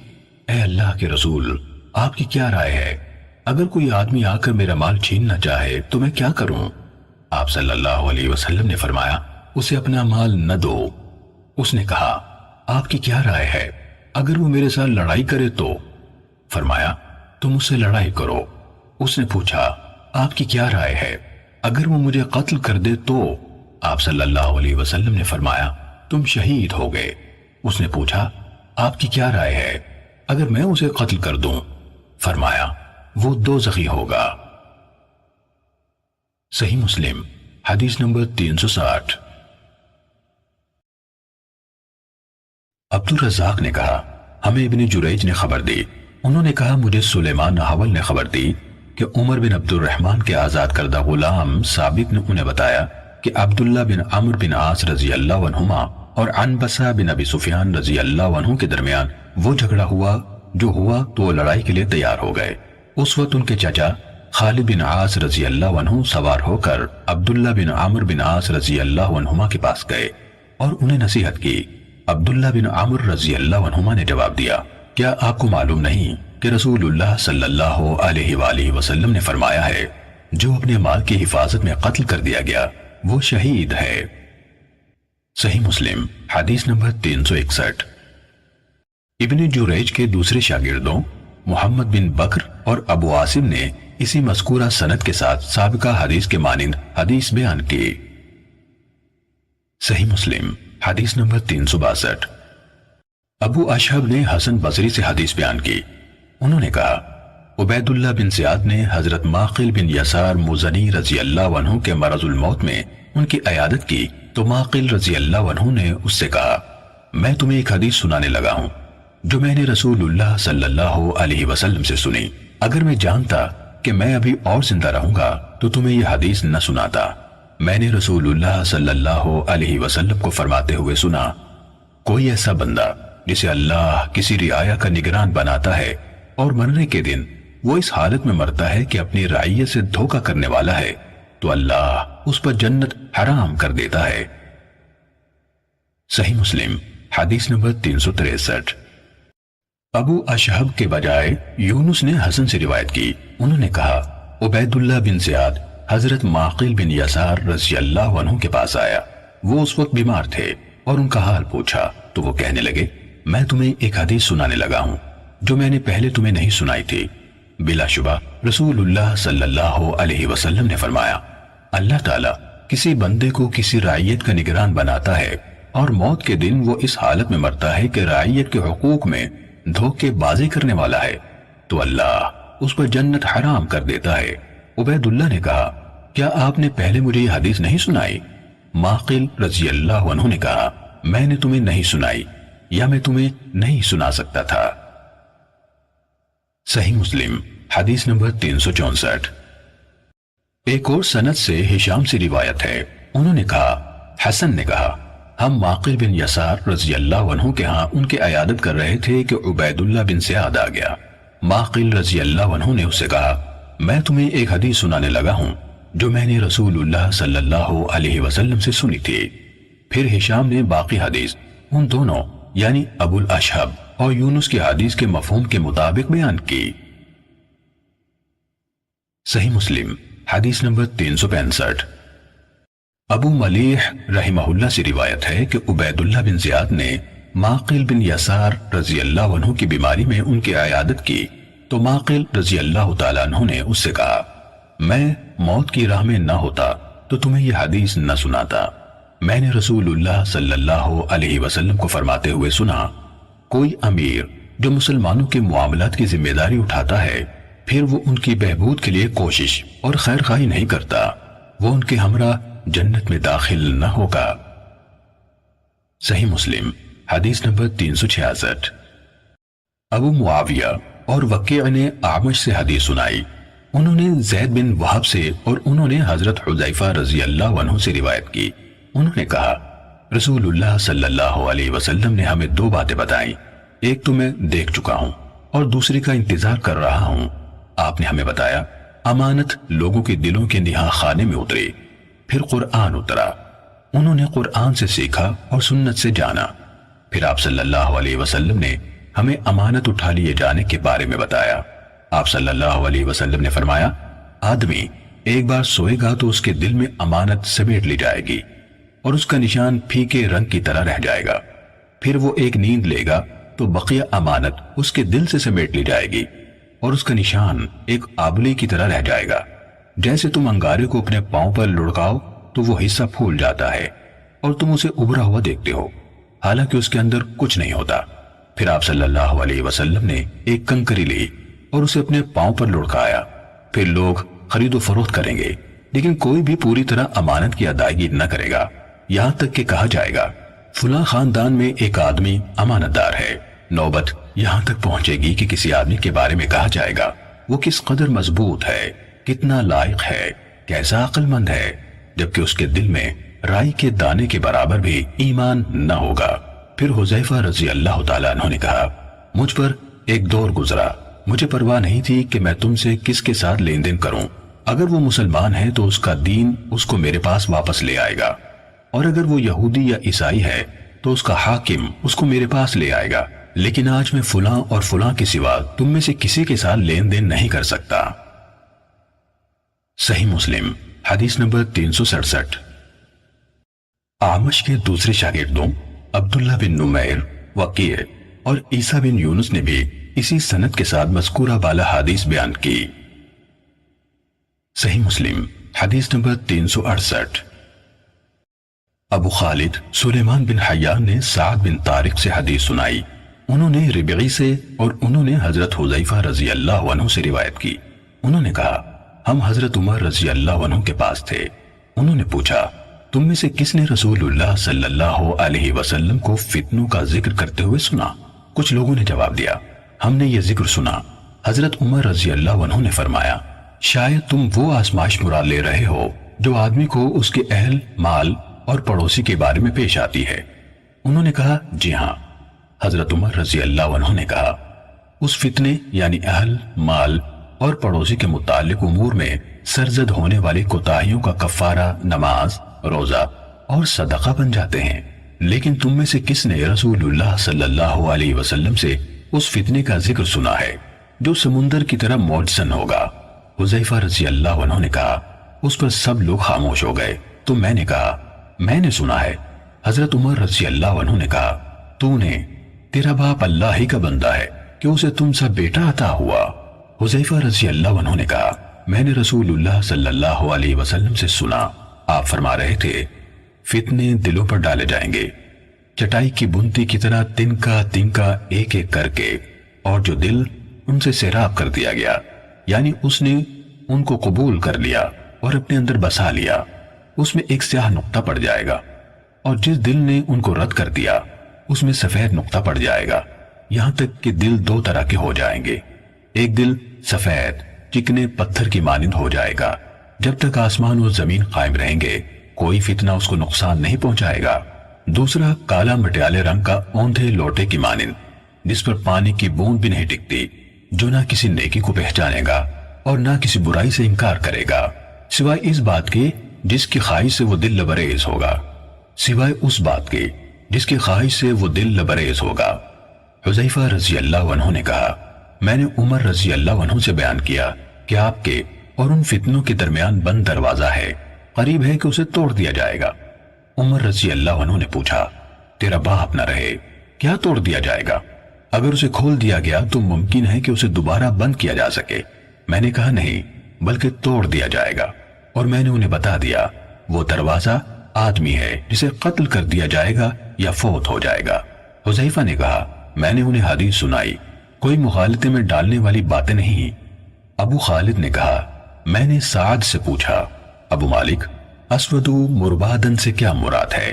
اے اللہ کے رسول آپ کی کیا رائے ہے؟ اگر کوئی آدمی آ کر میرا مال چھیننا چاہے تو میں کیا کروں؟ آپ صلی اللہ علیہ وسلم نے فرمایا اسے اپنا مال نہ دو۔ اس نے کہا آپ کی کیا رائے ہے اگر وہ میرے ساتھ لڑائی کرے تو؟ فرمایا تم اس سے لڑائی کرو۔ اس نے پوچھا آپ کی کیا رائے ہے اگر وہ مجھے قتل کر دے تو؟ آپ صلی اللہ علیہ وسلم نے فرمایا تم شہید ہو گئے۔ اس نے پوچھا آپ کی کیا رائے ہے اگر میں اسے قتل کر دوں؟ فرمایا وہ دوزخی ہوگا۔ صحیح مسلم حدیث نمبر 360۔ عبد الرزاق نے کہا ہمیں ابن جریج نے خبر دی، انہوں نے کہا مجھے سلیمان نحول نے خبر دی کہ عمر بن عبد الرحمن کے آزاد کردہ غلام ثابت نے انہیں بتایا کہ عبداللہ بن عمرو بن عاص رضی اللہ عنہما اور عنبسہ بن ابی سفیان رضی اللہ عنہ کے درمیان وہ جھگڑا ہوا جو ہوا تو وہ لڑائی کے لیے تیار ہو گئے۔ اس وقت ان کے چچا خالد بن عاص رضی اللہ عنہ سوار ہو کر عبداللہ بن عمرو بن عاص رضی اللہ عنہما کے پاس گئے اور انہیں نصیحت کی۔ عبداللہ بن عمرو رضی اللہ عنہما نے جواب دیا کیا آپ کو معلوم نہیں کہ رسول اللہ صلی اللہ علیہ وآلہ وسلم نے فرمایا ہے جو اپنے مال کی حفاظت میں قتل کر دیا گیا وہ شہید ہے۔ صحیح مسلم حدیث نمبر 361۔ ابن جریج کے دوسرے شاگردوں محمد بن بکر اور ابو عاصم نے اسی مذکورہ سند کے ساتھ سابقہ حدیث کے مانند حدیث بیان کی۔ صحیح مسلم حدیث نمبر 362۔ ابو اشہب نے حسن بصری سے حدیث بیان کی، انہوں نے کہا عبید اللہ بن زیاد نے حضرت ماقل بن یسار مزنی رضی اللہ عنہ کے مرض الموت میں ان کی عیادت کی تو ماقل رضی اللہ عنہ نے اس سے کہا میں تمہیں ایک حدیث سنانے لگا ہوں جو میں نے رسول اللہ صلی اللہ علیہ وسلم سے سنی، اگر میں جانتا کہ میں ابھی اور زندہ رہوں گا تو تمہیں یہ حدیث نہ سناتا۔ میں نے رسول اللہ صلی اللہ علیہ وسلم کو فرماتے ہوئے سنا کوئی ایسا بندہ جسے اللہ کسی رعایا کا نگران بناتا ہے اور مرنے کے دن وہ اس حالت میں مرتا ہے کہ اپنی رعیت سے دھوکہ کرنے والا ہے تو اللہ اس پر جنت حرام کر دیتا ہے۔ صحیح مسلم حدیث نمبر 363۔ ابو اشہب کے بجائے یونس نے حسن سے روایت کی، انہوں نے کہا عبید اللہ بن زیاد حضرت ماقل بن یسار رضی اللہ عنہ کے پاس آیا، وہ اس وقت بیمار تھے اور ان کا حال پوچھا تو وہ کہنے لگے میں تمہیں ایک حدیث سنانے لگا ہوں جو میں نے پہلے تمہیں نہیں سنائی تھی۔ بلا شبہ رسول اللہ صلی اللہ علیہ وسلم نے فرمایا اللہ تعالیٰ کسی بندے کو کسی رعیت کا نگران بناتا ہے اور موت کے دن وہ اس حالت میں مرتا ہے کہ رعیت کے حقوق میں دھوکے بازی کرنے والا ہے تو اللہ اس پر جنت حرام کر دیتا ہے۔ عبید اللہ نے کہا کیا آپ نے پہلے مجھے یہ حدیث نہیں سنائی؟ ماقل رضی اللہ عنہ نے کہا میں نے تمہیں نہیں سنائی یا میں تمہیں نہیں سنا سکتا تھا۔ صحیح مسلم حدیث نمبر 364۔ ایک اور سند سے ہشام سے روایت ہے، انہوں نے کہا حسن نے کہا ہم ماقل بن یسار رضی اللہ عنہ کے ہاں ان کے عیادت کر رہے تھے کہ عبید اللہ بن زیاد آ گیا۔ ماقل رضی اللہ عنہ نے اس سے کہا میں تمہیں ایک حدیث سنانے لگا ہوں جو میں نے رسول اللہ صلی اللہ علیہ وسلم سے سنی تھی۔ پھر ہشام نے باقی حدیث ان دونوں یعنی ابو الاشہب اور یونس کی حدیث کے مفہوم کے مطابق بیان کی۔ صحیح مسلم حدیث نمبر 365۔ ابو ملیح رحمہ اللہ سے روایت ہے کہ عبید اللہ بن زیاد نے معقل بن یسار رضی اللہ عنہ کی بیماری میں ان کی عیادت کی تو معقل رضی اللہ تعالیٰ عنہ نے اس سے کہا میں موت کی راہ میں نہ ہوتا تو تمہیں یہ حدیث نہ سناتا۔ میں نے رسول اللہ صلی اللہ علیہ وسلم کو فرماتے ہوئے سنا کوئی امیر جو مسلمانوں کے معاملات کی ذمہ داری اٹھاتا ہے پھر وہ ان کی بہبود کے لیے کوشش اور خیر خواہی نہیں کرتا وہ ان کے ہمراہ جنت میں داخل نہ ہوگا۔ صحیح مسلم حدیث نمبر 366۔ ابو معاویہ اور وکیع نے اعمش سے حدیث سنائی، انہوں نے زید بن وہب سے اور انہوں نے حضرت حذیفہ رضی اللہ عنہ سے روایت کی، انہوں نے کہا رسول اللہ صلی اللہ علیہ وسلم نے ہمیں دو باتیں بتائیں، ایک تو میں دیکھ چکا ہوں اور دوسری کا انتظار کر رہا ہوں۔ آپ نے ہمیں بتایا امانت لوگوں کے دلوں کے نہا خانے میں اتری، پھر قرآن اترا، انہوں نے قرآن سے سیکھا اور سنت سے جانا، پھر آپ صلی اللہ علیہ وسلم نے ہمیں امانت اٹھا لیے جانے کے بارے میں بتایا۔ آپ صلی اللہ علیہ وسلم نے فرمایا آدمی ایک بار سوئے گا تو اس کے دل میں امانت سمیٹ لی جائے گی اور اس کا نشان پھیکے رنگ کی طرح رہ جائے گا، پھر وہ ایک نیند لے گا تو بقیہ امانت اس کے دل سے سمیٹ لی جائے گی اور اس کا نشان ایک آبلے کی طرح رہ جائے گا۔ جیسے تم انگارے کو اپنے پاؤں پر لڑکاؤ تو وہ حصہ پھول جاتا ہے اور تم اسے ابھرا ہوا دیکھتے ہو حالانکہ اس کے اندر کچھ نہیں ہوتا۔ پھر آپ صلی اللہ علیہ وسلم نے ایک کنکری لی اور اسے اپنے پاؤں پر لڑکایا، پھر لوگ خرید و فروخت کریں گے لیکن کوئی بھی پوری طرح امانت کی ادائیگی نہ کرے گا، یہاں تک کہ کہا جائے گا فلاں خاندان میں ایک آدمی امانت دار ہے۔ نوبت یہاں تک پہنچے گی کہ کسی آدمی کے بارے میں کہا جائے گا وہ کس قدر مضبوط ہے، کتنا لائق ہے، کیسا عقل مند ہے، جبکہ اس کے دل میں رائی کے دانے کے برابر بھی ایمان نہ ہوگا۔ پھر حذیفہ رضی اللہ تعالیٰ عنہ نے کہا مجھ پر ایک دور گزرا، مجھے پرواہ نہیں تھی کہ میں تم سے کس کے ساتھ لین دین کروں، اگر وہ مسلمان ہے تو اس کا دین اس کو میرے پاس واپس لے آئے گا، اور اگر وہ یہودی یا عیسائی ہے تو اس کا حاکم اس کو میرے پاس لے آئے گا، لیکن آج میں فلاں اور فلاں کے سوا تم میں سے کسی کے ساتھ لین دین نہیں کر سکتا۔ صحیح مسلم حدیث نمبر 367۔ اعمش کے دوسرے شاگردوں عبداللہ بن نمیر، وکیع اور عیسیٰ بن یونس نے بھی اسی سند کے ساتھ مذکورہ بالا حدیث بیان کی۔ صحیح مسلم حدیث نمبر 368۔ ابو خالد سلیمان بن حیان نے سعد بن طارق سے حدیث سنائی، انہوں نے ربعی سے اور انہوں نے حضرت حذیفہ رضی اللہ عنہ سے روایت کی، انہوں نے کہا ہم حضرت عمر رضی اللہ عنہ کے پاس تھے، انہوں نے پوچھا تم میں سے کس نے رسول اللہ صلی اللہ علیہ وسلم کو فتنوں کا ذکر کرتے ہوئے سنا؟ کچھ لوگوں نے جواب دیا ہم نے یہ ذکر سنا۔ حضرت عمر رضی اللہ عنہ نے فرمایا شاید تم وہ آزمائش مراد لے رہے ہو جو آدمی کو اس کے اہل، مال اور پڑوسی کے بارے میں پیش آتی ہے۔ انہوں نے کہا جی ہاں۔ حضرت عمر رضی اللہ عنہ نے کہا اس فتنے یعنی اہل، مال اور پڑوسی کے متعلق امور میں سرزد ہونے والی کوتاہیوں کا کفارہ نماز، روزہ اور صدقہ بن جاتے ہیں، لیکن تم میں سے کس نے رسول اللہ صلی اللہ علیہ وسلم سے اس فتنے کا ذکر سنا ہے جو سمندر کی طرح موجزن ہوگا؟ حذیفہ رضی اللہ عنہ نے کہا اس پر سب لوگ خاموش ہو گئے تو میں نے کہا میں نے سنا ہے۔ حضرت عمر رضی اللہ عنہ نے کہا تو نے، تیرا باپ اللہ ہی کا بندہ ہے کہ اسے تم سا بیٹا عطا ہوا۔ حذیفہ رضی اللہ عنہ نے کہا میں نے رسول اللہ صلی اللہ علیہ وسلم سے سنا، آپ فرما رہے تھے فتنے دلوں پر ڈالے جائیں گے چٹائی کی بنتی کی طرح تنکا تنکا ایک ایک کر کے، اور جو دل ان سے سیراب کر دیا گیا یعنی اس نے ان کو قبول کر لیا اور اپنے اندر بسا لیا، اس میں ایک سیاہ نقطہ پڑ جائے گا، اور جس دل نے ان کو رد کر دیا اس میں سفید نقطہ پڑ جائے گا، یہاں تک کہ دل دو طرح کے ہو جائیں گے، ایک دل سفید چکنے پتھر کی مانند ہو جائے گا، جب تک آسمان اور زمین قائم رہیں گے کوئی فتنہ اس کو نقصان نہیں پہنچائے گا، دوسرا کالا مٹیالے رنگ کا اوندھے لوٹے کی مانند جس پر پانی کی بوند بھی نہیں ٹکتی، جو نہ کسی نیکی کو پہچانے گا اور نہ کسی برائی سے انکار کرے گا سوائے اس بات کے جس کی خواہش سے وہ دل لبریز ہوگا، سوائے اس بات کے جس کی خواہش سے وہ دل لبریز ہوگا۔ حذیفہ رضی اللہ عنہ نے کہا میں نے عمر رضی اللہ عنہ سے بیان کیا کہ آپ کے اور ان فتنوں کے درمیان بند دروازہ ہے، قریب ہے کہ اسے توڑ دیا جائے گا۔ عمر رضی اللہ عنہ نے پوچھا، تیرا باپ نہ رہے، کیا توڑ دیا جائے گا؟ اگر اسے کھول دیا گیا تو ممکن ہے کہ اسے دوبارہ بند کیا جا سکے۔ میں نے کہا نہیں، بلکہ توڑ دیا جائے گا، اور میں نے انہیں بتا دیا وہ دروازہ آدمی ہے جسے قتل کر دیا جائے گا یا فوت ہو جائے گا۔ حذیفہ نے کہا، میں نے انہیں حدیث سنائی، کوئی مغالطے میں ڈالنے والی باتیں نہیں۔ ابو خالد نے کہا، میں نے سعد سے پوچھا، ابو مالک، اسود مربادن سے کیا مراد ہے؟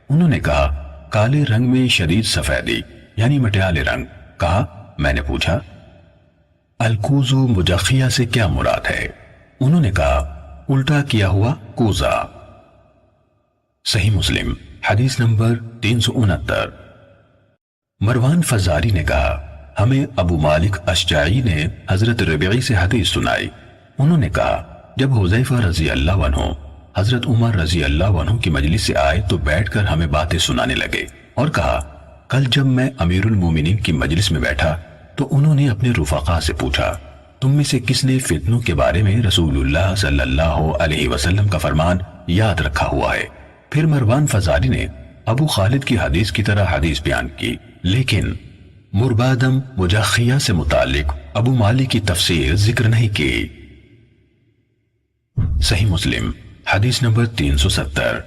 انہوں نے کہا، کالے رنگ میں شدید سفیدی، یعنی مٹیالے رنگ۔ کہا، میں نے پوچھا، الکوز مجخیہ سے کیا مراد ہے؟ انہوں نے کہا، الٹا کیا ہوا کوزہ۔ صحیح مسلم حدیث نمبر 369۔ مروان فزاری نے کہا، ہمیں ابو مالک اشجعی نے حضرت ربیعی سے حدیث سنائی۔ انہوں نے کہا، جب حذیفہ رضی اللہ عنہ حضرت عمر رضی اللہ عنہ کی مجلس سے آئے تو بیٹھ کر ہمیں باتیں سنانے لگے، اور کہا، کل جب میں امیر المومنین کی مجلس میں بیٹھا تو انہوں نے اپنے رفقا سے پوچھا، تم میں سے کس نے فتنوں کے بارے میں رسول اللہ صلی اللہ علیہ وسلم کا فرمان یاد رکھا ہوا ہے؟ پھر مروان فزاری نے ابو خالد کی حدیث کی طرح حدیث بیان کی، لیکن مربادم مجخیہ سے متعلق ابو مالک کی تفسیر ذکر نہیں کی۔ صحیح مسلم حدیث نمبر 370۔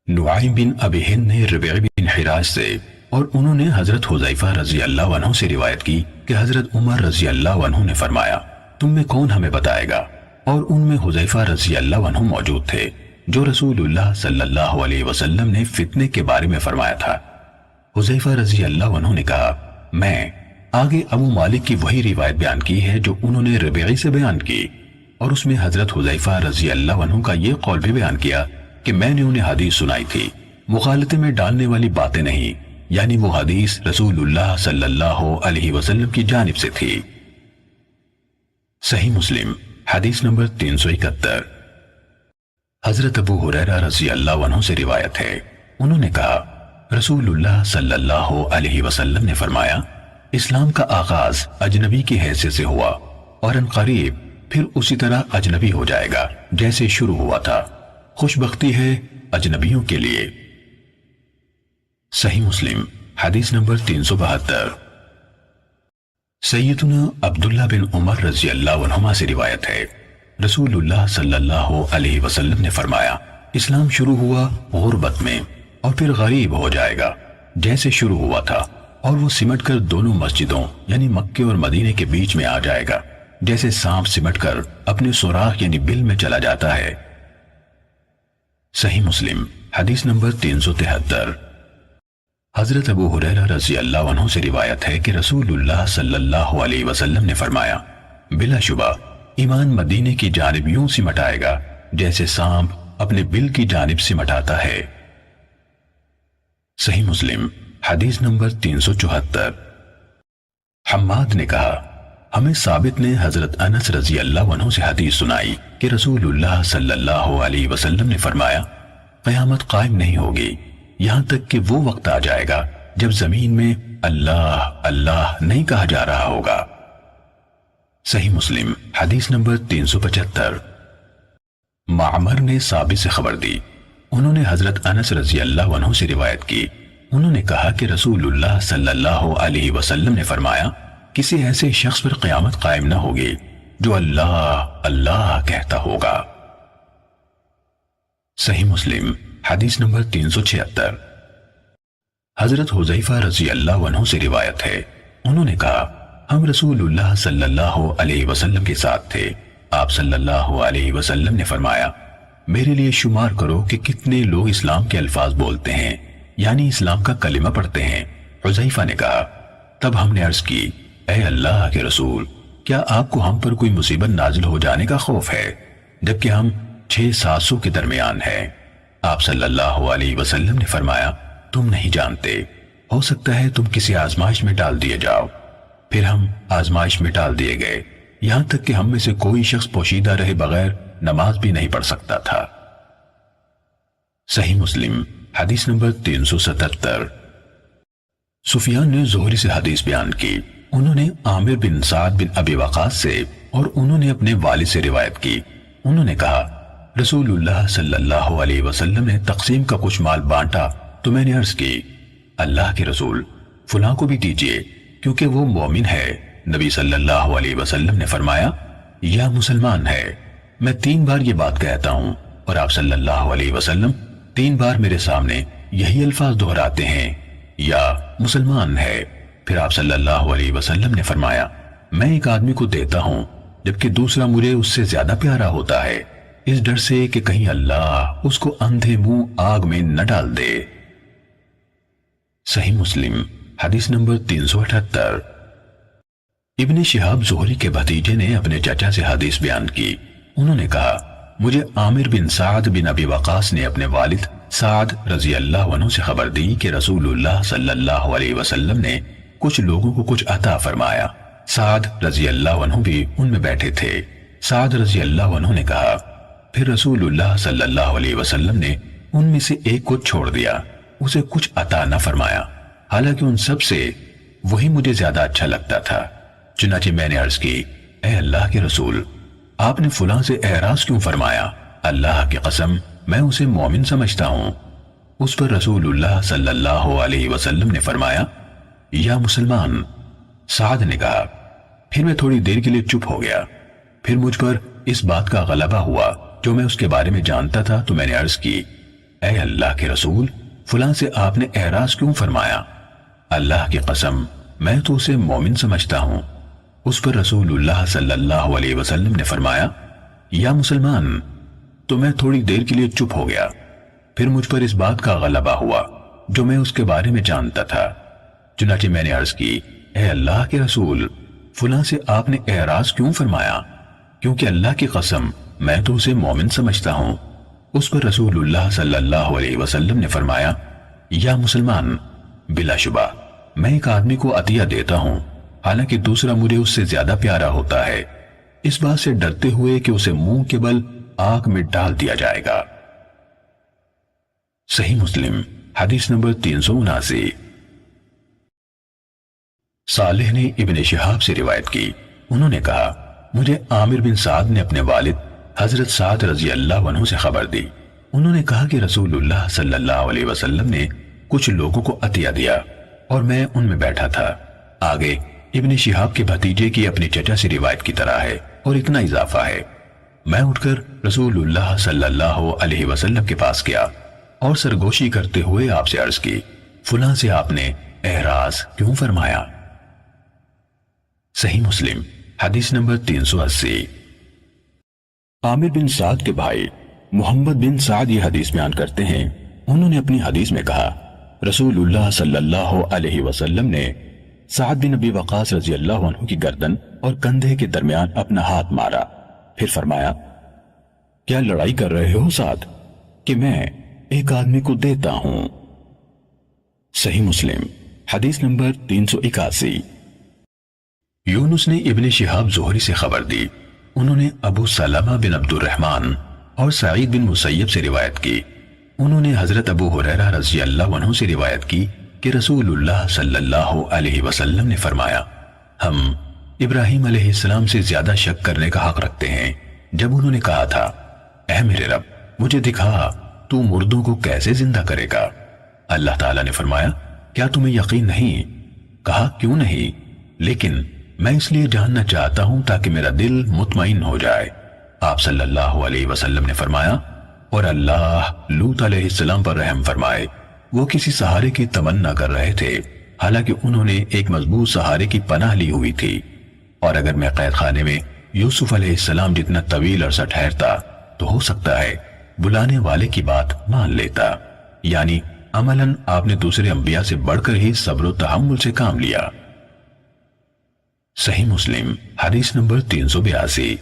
نعیم بن ابی ہند نے ربیع بن حراش سے اور انہوں نے حضرت حذیفہ رضی اللہ عنہ سے روایت کی کہ حضرت عمر رضی اللہ عنہ نے فرمایا، تم میں کون ہمیں بتائے گا؟ اور ان میں حذیفہ رضی اللہ عنہ موجود تھے جو رسول اللہ صلی اللہ علیہ وسلم نے فتنے کے بارے میں فرمایا تھا۔ حذیفہ رضی اللہ عنہ نے کہا، میں آگے ابو مالک کی وہی روایت بیان کی ہے جو انہوں نے ربیعی سے بیان کی، اور اس میں حضرت حذیفہ رضی اللہ عنہ کا یہ قول بھی بیان کیا کہ میں نے انہیں حدیث سنائی تھی، مغالطے میں ڈالنے والی باتیں نہیں، یعنی وہ حدیث رسول اللہ صلی اللہ علیہ وسلم کی جانب سے تھی۔ صحیح مسلم حدیث نمبر 371۔ حضرت ابو ہریرہ رضی اللہ عنہ سے روایت ہے، انہوں نے کہا، رسول اللہ صلی اللہ علیہ وسلم نے فرمایا، اسلام کا آغاز اجنبی کی حیثیت سے ہوا، اور ان قریب پھر اسی طرح اجنبی ہو جائے گا جیسے شروع ہوا تھا۔ خوش بختی ہے اجنبیوں کے لیے۔ صحیح مسلم حدیث نمبر 372۔ سیدنا عبداللہ بن عمر رضی اللہ عنہما سے روایت ہے، رسول اللہ صلی اللہ علیہ وسلم نے فرمایا، اسلام شروع ہوا غربت میں اور پھر غریب ہو جائے گا جیسے شروع ہوا تھا، اور وہ سمٹ کر دونوں مسجدوں یعنی مکے اور مدینے کے بیچ میں آ جائے گا جیسے سانپ سمٹ کر اپنے سوراخ یعنی بل میں چلا جاتا ہے۔ صحیح مسلم حدیث نمبر 373۔ حضرت ابو ہریرہ رضی اللہ عنہ سے روایت ہے کہ رسول اللہ صلی اللہ علیہ وسلم نے فرمایا، بلا شبہ ایمان مدینے کی جانب یوں سمٹائے گا جیسے سانپ اپنے بل کی جانب سمٹاتا ہے۔ صحیح مسلم حدیث نمبر 374۔ حماد نے کہا، ہمیں ثابت نے حضرت انس رضی اللہ عنہ سے حدیث سنائی کہ رسول اللہ صلی اللہ علیہ وسلم نے فرمایا، قیامت قائم نہیں ہوگی یہاں تک کہ وہ وقت آ جائے گا جب زمین میں اللہ اللہ نہیں کہا جا رہا ہوگا۔ صحیح مسلم حدیث نمبر 375۔ معمر نے ثابت سے خبر دی، انہوں نے حضرت انس رضی اللہ عنہ سے روایت کی، انہوں نے کہا کہ رسول اللہ صلی اللہ علیہ وسلم نے فرمایا، کسی ایسے شخص پر قیامت قائم نہ ہوگی جو اللہ اللہ کہتا ہوگا۔ صحیح مسلم حدیث نمبر 376۔ حضرت حذیفہ رضی اللہ عنہ سے روایت ہے، انہوں نے کہا، ہم رسول اللہ صلی اللہ علیہ وسلم کے ساتھ تھے، آپ صلی اللہ علیہ وسلم نے فرمایا، میرے لیے شمار کرو کہ کتنے لوگ اسلام کے الفاظ بولتے ہیں یعنی اسلام کا کلمہ پڑھتے ہیں۔ حذیفہ نے کہا، تب ہم نے عرض کی، اے اللہ کے رسول، کیا آپ کو ہم پر کوئی مصیبت نازل ہو جانے کا خوف ہے جبکہ ہم 600-700 کے درمیان ہیں؟ آپ صلی اللہ علیہ وسلم نے فرمایا، تم نہیں جانتے، ہو سکتا ہے تم کسی آزمائش میں ڈال دیے جاؤ۔ پھر ہم آزمائش میں ڈال دیے گئے، یہاں تک کہ ہم میں سے کوئی شخص پوشیدہ رہے بغیر نماز بھی نہیں پڑھ سکتا تھا۔ صحیح مسلم حدیث نمبر 377۔ سفیان نے زہری سے حدیث بیان کی، انہوں نے عامر بن سعد بن ابی وقاص سے اور انہوں نے اپنے والد سے روایت کی، انہوں نے کہا رسول اللہ صلی اللہ علیہ وسلم نے تقسیم کا کچھ مال بانٹا تو میں نے عرض کی اللہ کے رسول فلاں کو بھی دیجئے کیونکہ وہ مومن ہے۔ نبی صلی اللہ علیہ وسلم نے فرمایا یا مسلمان ہے۔ میں 3 بار یہ بات کہتا ہوں اور آپ صلی اللہ علیہ وسلم 3 بار میرے سامنے یہی الفاظ دہراتے ہیں یا مسلمان ہے۔ پھر آپ صلی اللہ علیہ وسلم نے فرمایا میں ایک آدمی کو دیتا ہوں جبکہ دوسرا مجھے اس سے زیادہ پیارا ہوتا ہے، اس ڈر سے کہ کہیں اللہ اس کو اندھے منہ آگ میں نہ ڈال دے۔ صحیح مسلم حدیث نمبر 378۔ ابن شہاب زہری کے بھتیجے نے اپنے چچا سے حدیث بیان کی، انہوں نے کہا مجھے عامر بن سعد بن ابی وقاص نے اپنے والد سعد رضی اللہ عنہ سے خبر دی کہ رسول اللہ صلی اللہ علیہ وسلم نے کچھ لوگوں کو کچھ عطا فرمایا۔ سعد رضی اللہ عنہ بھی ان میں بیٹھے تھے۔ سعد رضی اللہ عنہ نے کہا پھر رسول اللہ صلی اللہ علیہ وسلم نے ان میں سے ایک کو چھوڑ دیا، اسے کچھ عطا نہ فرمایا، حالانکہ ان سب سے وہی مجھے زیادہ اچھا لگتا تھا۔ چنانچہ میں نے عرض کی اے اللہ کے رسول آپ نے فلاں سے اعراض کیوں فرمایا؟ اللہ کی قسم میں اسے مومن سمجھتا ہوں۔ اس پر رسول اللہ صلی اللہ علیہ وسلم نے فرمایا یا مسلمان۔ سعد نے کہا پھر میں تھوڑی دیر کے لیے چپ ہو گیا، پھر مجھ پر اس بات کا غلبہ ہوا جو میں اس کے بارے میں جانتا تھا، تو میں نے عرض کی اے اللہ کے رسول فلاں سے آپ نے اعراض کیوں فرمایا؟ اللہ کی قسم میں تو اسے مومن سمجھتا ہوں۔ اس پر رسول اللہ صلی اللہ علیہ وسلم نے فرمایا یا مسلمان، تو میں تھوڑی دیر کے لیے چپ ہو گیا، پھر مجھ پر اس بات کا غلبہ ہوا جو میں اس کے بارے میں جانتا تھا، چنانچہ میں نے عرض کی اے اللہ کے رسول فلاں سے آپ نے اعراض کیوں فرمایا؟ کیونکہ اللہ کی قسم میں تو اسے مومن سمجھتا ہوں۔ اس پر رسول اللہ صلی اللہ علیہ وسلم نے فرمایا یا مسلمان، بلا شبہ میں ایک آدمی کو عطیہ دیتا ہوں حالانکہ دوسرا مجھے اس سے زیادہ پیارا ہوتا ہے، اس بات سے ڈرتے ہوئے کہ اسے منہ کے بل آگ میں ڈال دیا جائے گا۔ صحیح مسلم حدیث نمبر 379۔ صالح نے ابن شہاب سے روایت کی، انہوں نے کہا مجھے عامر بن سعد نے اپنے والد حضرت سعد رضی اللہ عنہ سے خبر دی، انہوں نے کہا کہ رسول اللہ صلی اللہ علیہ وسلم نے کچھ لوگوں کو عطیہ دیا اور میں ان میں بیٹھا تھا۔ آگے ابن شہاب کے بھتیجے کی اپنی چچا سے روایت کی طرح ہے اور اتنا اضافہ ہے، میں اٹھ کر رسول اللہ صلی اللہ علیہ وسلم کے پاس گیا اور سرگوشی کرتے ہوئے آپ سے عرض کی فلاں سے آپ نے اعراض کیوں فرمایا؟ صحیح مسلم حدیث نمبر 380۔ عامر بن سعد کے بھائی محمد بن سعد یہ حدیث بیان کرتے ہیں، انہوں نے اپنی حدیث میں کہا رسول اللہ صلی اللہ علیہ وسلم نے سعد بن ابی وقاص رضی اللہ عنہ کی گردن اور کندھے کے درمیان اپنا ہاتھ مارا، پھر فرمایا کیا لڑائی کر رہے ہو سعد کہ میں ایک آدمی کو دیتا ہوں؟ صحیح مسلم حدیث نمبر 381۔ یونس نے ابن شہاب زہری سے خبر دی، انہوں نے ابو سلمہ بن عبد الرحمن اور سعید بن مسیب سے روایت کی، انہوں نے حضرت ابو ہریرہ رضی اللہ عنہ سے روایت کی کہ رسول اللہ صلی اللہ علیہ وسلم نے فرمایا ہم ابراہیم علیہ السلام سے زیادہ شک کرنے کا حق رکھتے ہیں جب انہوں نے کہا تھا اے میرے رب مجھے دکھا تو مردوں کو کیسے زندہ کرے گا؟ اللہ تعالیٰ نے فرمایا کیا تمہیں یقین نہیں؟ کہا کیوں نہیں، لیکن میں اس لیے جاننا چاہتا ہوں تاکہ میرا دل مطمئن ہو جائے۔ آپ صلی اللہ علیہ وسلم نے فرمایا اور اللہ لوط علیہ السلام پر رحم فرمائے، وہ کسی سہارے کی تمنا کر رہے تھے حالانکہ انہوں نے ایک مضبوط سہارے کی پناہ لی ہوئی تھی، اور اگر میں قید خانے میں یوسف علیہ السلام جتنا طویل عرصہ ٹھہرتا تو ہو سکتا ہے بلانے والے کی بات مان لیتا، یعنی عملاً آپ نے دوسرے انبیاء سے بڑھ کر ہی صبر و تحمل سے کام لیا۔ صحیح مسلم حدیث نمبر 382۔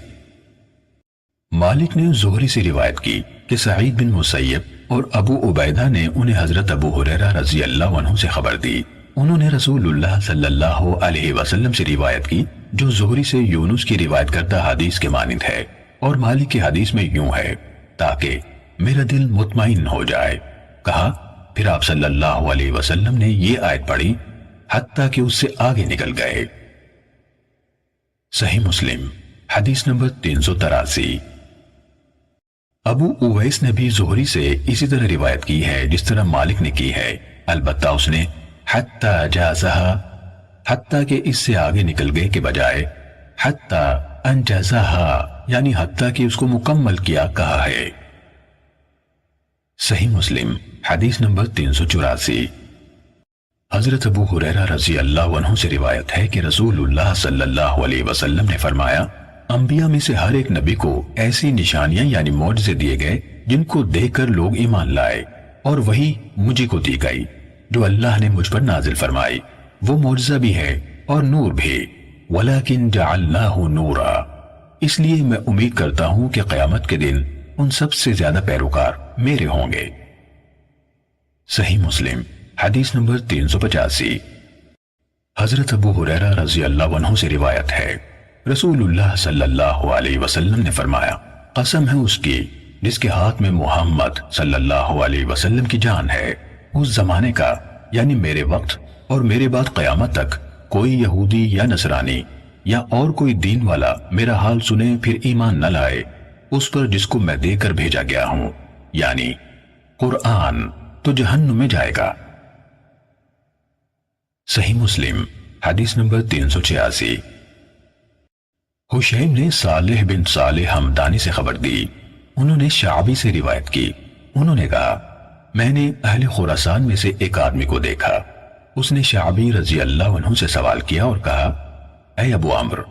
مالک نے زہری سے روایت کی کہ سعید بن مسیب اور ابو عبیدہ نے انہیں حضرت ابو ہریرہ رضی اللہ عنہ سے خبر دی، انہوں نے رسول اللہ صلی اللہ علیہ وسلم سے روایت کی جو زہری سے یونس کی روایت کردہ حدیث کے مانند ہے، اور مالک کی حدیث میں یوں ہے تاکہ میرا دل مطمئن ہو جائے۔ کہا پھر آپ صلی اللہ علیہ وسلم نے یہ آیت پڑھی حتیٰ کہ اس سے آگے نکل گئے۔ صحیح مسلم حدیث نمبر 383۔ ابو اویس نے بھی زہری سے اسی طرح روایت کی ہے جس طرح مالک نے کی ہے، البتہ اس نے حتیٰ جازہا، حتیٰ کہ اس سے آگے نکل گئے کے بجائے حتیٰ انجزہا یعنی حتیٰ کہ اس کو مکمل کیا کہا ہے۔ صحیح مسلم حدیث نمبر 384۔ حضرت ابو ہریرہ رضی اللہ عنہ سے روایت ہے کہ رسول اللہ صلی اللہ علیہ وسلم نے فرمایا، انبیاء میں سے ہر ایک نبی کو ایسی نشانیاں یعنی معجزے دیے گئے جن کو دیکھ کر لوگ ایمان لائے، اور وہی مجھے کو دی گئی جو اللہ نے مجھ پر نازل فرمائی، وہ معجزہ بھی ہے اور نور بھی، وَلَكِنْ جَعَلْنَاهُ نُورًا، اس لیے میں امید کرتا ہوں کہ قیامت کے دن ان سب سے زیادہ پیروکار میرے ہوں گے۔ صحیح مسلم حدیث نمبر 385۔ حضرت ابو ہریرہ رضی اللہ عنہ سے روایت ہے، رسول اللہ صلی اللہ علیہ وسلم نے فرمایا، قسم ہے اس کی جس کے ہاتھ میں محمد صلی اللہ علیہ وسلم کی جان ہے، اس زمانے کا یعنی میرے وقت اور میرے بعد قیامت تک کوئی یہودی یا نصرانی یا اور کوئی دین والا میرا حال سنے پھر ایمان نہ لائے اس پر جس کو میں دے کر بھیجا گیا ہوں یعنی قرآن، تو جہنم میں جائے گا۔ صحیح مسلم حدیث نمبر 386۔ حشیم نے صالح بن صالح ہمدانی سے خبر دی، انہوں نے شعبی سے روایت کی، انہوں نے کہا، میں نے اہل خراسان میں سے ایک آدمی کو دیکھا، اس نے شعبی رضی اللہ عنہ سے سوال کیا اور کہا، اے ابو عمرو،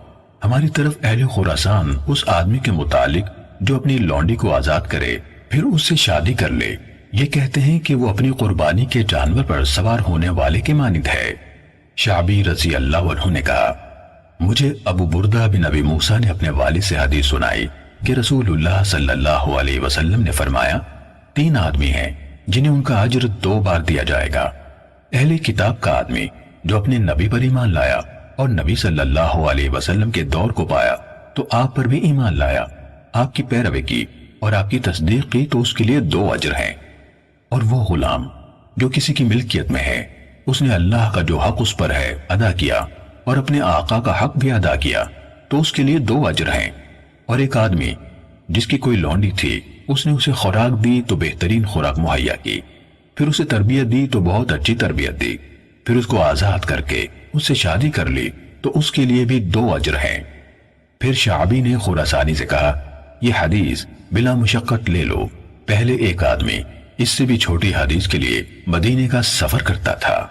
ہماری طرف اہل خراسان اس آدمی کے متعلق جو اپنی لونڈی کو آزاد کرے پھر اس سے شادی کر لے، یہ کہتے ہیں کہ وہ اپنی قربانی کے جانور پر سوار ہونے والے کے مانند ہے۔ شعبی رضی اللہ عنہ نے کہا، مجھے ابو بردہ بن ابی موسیٰ نے اپنے والد سے حدیث سنائی کہ رسول اللہ صلی اللہ علیہ وسلم نے فرمایا، 3 آدمی ہیں جنہیں ان کا اجر 2 بار دیا جائے گا، اہل کتاب کا آدمی جو اپنے نبی پر ایمان لایا اور نبی صلی اللہ علیہ وسلم کے دور کو پایا تو آپ پر بھی ایمان لایا، آپ کی پیروی کی اور آپ کی تصدیق کی تو اس کے لیے 2 اجر ہیں، اور وہ غلام جو کسی کی ملکیت میں ہے، اس نے اللہ کا جو حق اس پر ہے ادا کیا اور اپنے آقا کا حق بھی ادا کیا تو اس کے لیے 2 اجر ہیں، اور ایک آدمی جس کی کوئی لونڈی تھی اس نے اسے خوراک دی تو بہترین خوراک مہیا کی، پھر اسے تربیت دی تو بہت اچھی تربیت دی، پھر اس کو آزاد کر کے اس سے شادی کر لی تو اس کے لیے بھی 2 اجر ہیں۔ پھر شعبی نے خراسانی سے کہا، یہ حدیث بلا مشقت لے لو، پہلے ایک آدمی اس سے بھی چھوٹی حدیث کے لیے مدینے کا سفر کرتا تھا۔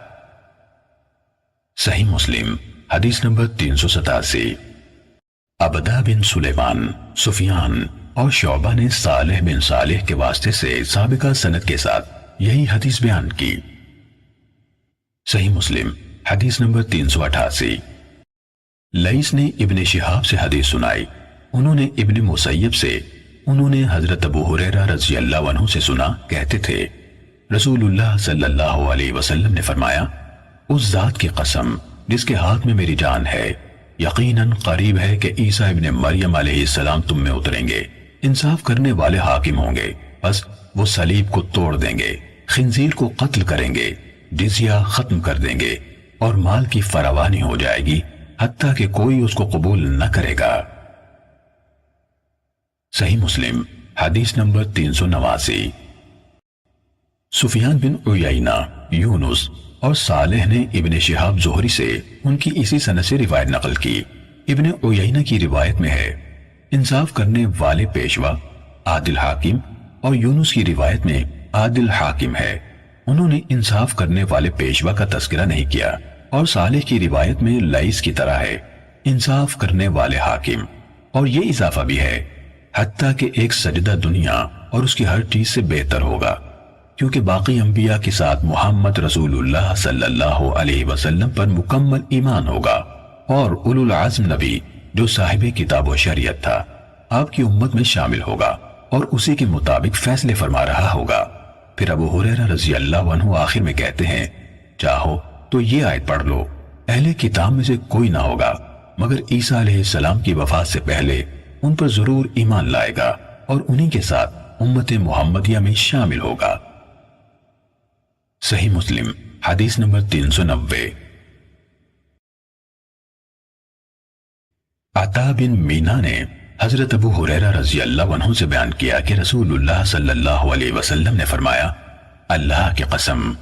صحیح مسلم حدیث نمبر 387۔ عبدہ بن سلیمان، سفیان اور شعبہ نے صالح بن صالح کے واسطے سے سابقہ سند کے ساتھ یہی حدیث بیان کی۔ صحیح مسلم حدیث نمبر 388۔ لیث نے ابن شہاب سے حدیث سنائی، انہوں نے ابن مسیب سے، انہوں نے حضرت ابو ہریرہ رضی اللہ عنہ سے سنا، کہتے تھے رسول اللہ صلی اللہ علیہ وسلم نے فرمایا، اس ذات کی قسم جس کے ہاتھ میں میری جان ہے، یقیناً قریب ہے کہ عیسیٰ ابن مریم علیہ السلام تم میں اتریں گے، انصاف کرنے والے حاکم ہوں گے، بس وہ صلیب کو توڑ دیں گے، خنزیر کو قتل کریں گے، جزیہ ختم کر دیں گے، اور مال کی فراوانی ہو جائے گی حتیٰ کہ کوئی اس کو قبول نہ کرے گا۔ صحیح مسلم حدیث نمبر 389۔ سفیان بن عیینہ، یونس اور صالح نے ابن شہاب زہری سے ان کی اسی سند سے روایت نقل کی۔ ابن عیینہ کی روایت میں ہے، انصاف کرنے والے پیشوا عادل حاکم، اور یونس کی روایت میں عادل حاکم ہے، انہوں نے انصاف کرنے والے پیشوا کا تذکرہ نہیں کیا، اور صالح کی روایت میں لیث کی طرح ہے، انصاف کرنے والے حاکم، اور یہ اضافہ بھی ہے حتیٰ کہ ایک سجدہ دنیا اور اس کی ہر چیز سے بہتر ہوگا، کیونکہ باقی انبیاء کے ساتھ محمد رسول اللہ صلی اللہ علیہ وسلم پر مکمل ایمان ہوگا، اور اولو العزم نبی جو صاحب کتاب و شریعت تھا آپ کی امت میں شامل ہوگا اور اسی کے مطابق فیصلے فرما رہا ہوگا۔ پھر ابو ہریرہ رضی اللہ عنہ آخر میں کہتے ہیں، چاہو تو یہ آیت پڑھ لو، اہل کتاب میں سے کوئی نہ ہوگا مگر عیسیٰ علیہ السلام کی وفات سے پہلے ان پر ضرور ایمان لائے گا اور انہی کے ساتھ امت محمدیہ میں شامل ہوگا۔ صحیح مسلم حدیث نمبر 390۔ عطا بن مینا نے حضرت ابو ہریرہ رضی اللہ عنہ سے بیان کیا کہ رسول اللہ صلی اللہ علیہ وسلم نے فرمایا، اللہ کی قسم،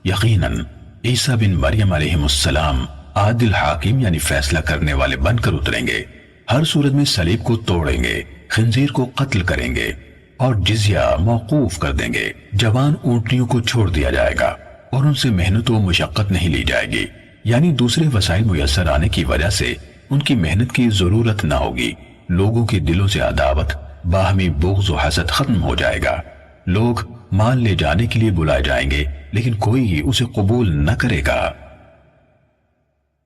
یقیناً عیسیٰ بن مریم علیہ السلام عادل حاکم یعنی فیصلہ کرنے والے بن کر اتریں گے، ہر صورت میں صلیب کو توڑیں گے، خنزیر کو قتل کریں گے اور جزیہ موقوف کر دیں گے، جوان اونٹنیوں کو چھوڑ دیا جائے گا اور ان سے محنت و مشقت نہیں لی جائے گی، یعنی دوسرے وسائل میسر آنے کی وجہ سے ان کی محنت کی ضرورت نہ ہوگی، لوگوں کے دلوں سے عداوت، باہمی بغض و حسد ختم ہو جائے گا، لوگ مال لے جانے کے لیے بلائے جائیں گے لیکن کوئی اسے قبول نہ کرے گا۔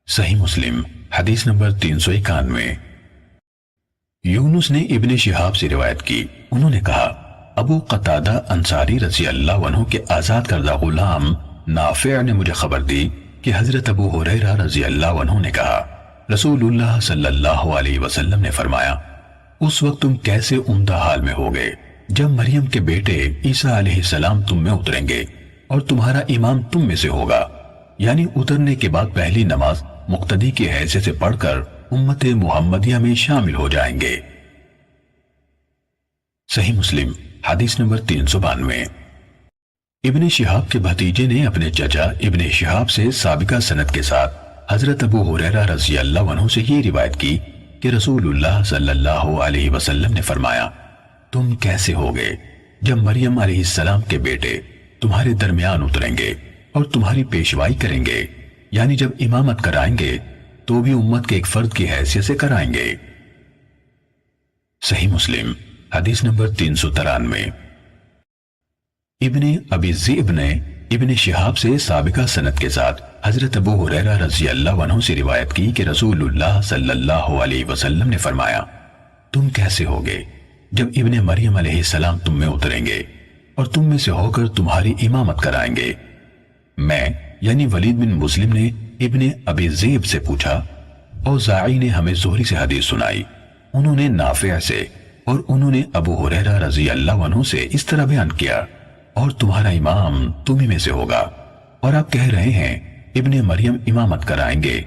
صحیح مسلم حدیث نمبر 391۔ یونس نے ابن شہاب سے روایت کی، انہوں نے کہا ابو قتادہ انصاری رضی اللہ عنہ کے آزاد کردہ غلام نافع نے مجھے خبر دی کہ حضرت ابو ہریرہ رضی اللہ عنہ نے کہا رسول اللہ صلی اللہ علیہ وسلم نے فرمایا، اس وقت تم کیسے عمدہ حال میں ہوگے جب مریم کے بیٹے عیسیٰ علیہ السلام تم میں اتریں گے اور تمہارا امام تم میں سے ہوگا، یعنی اترنے کے بعد پہلی نماز مقتدی کی حیثیت سے پڑھ کر امت محمدیہ میں شامل ہو جائیں گے۔ صحیح مسلم حدیث نمبر 392۔ ابن شہاب کے بھتیجے نے اپنے چچا ابن شہاب سے سابقہ سند کے ساتھ حضرت ابو ہریرہ رضی اللہ عنہ سے یہ روایت کی کہ رسول اللہ صلی اللہ علیہ وسلم نے فرمایا، تم کیسے ہوگے جب مریم علیہ السلام کے بیٹے تمہارے درمیان اتریں گے اور تمہاری پیشوائی کریں گے، یعنی جب امامت کرائیں گے تو بھی امت کے ایک فرد کی حیثیت سے کرائیں گے۔ صحیح مسلم حدیث نمبر 393۔ ابن ابی ذئب نے ابن شہاب سے سابقہ سند کے ساتھ حضرت ابو ہریرہ رضی اللہ عنہ سے روایت کی کہ رسول اللہ صلی اللہ علیہ وسلم نے فرمایا، تم کیسے ہوگے جب ابن مریم علیہ السلام تم میں اتریں گے اور تم میں سے ہو کر تمہاری امامت کرائیں گے۔ میں یعنی ولید بن مسلم نے ابن ابی ذئب سے پوچھا، اوزاعی نے ہمیں زہری سے حدیث سنائی، انہوں نے نافع سے اور انہوں نے ابو ہریرہ رضی اللہ عنہ سے اس طرح بیان کیا، اور تمہارا امام تمہیں میں سے ہوگا، اور آپ کہہ رہے ہیں ابن مریم امامت کرائیں گے۔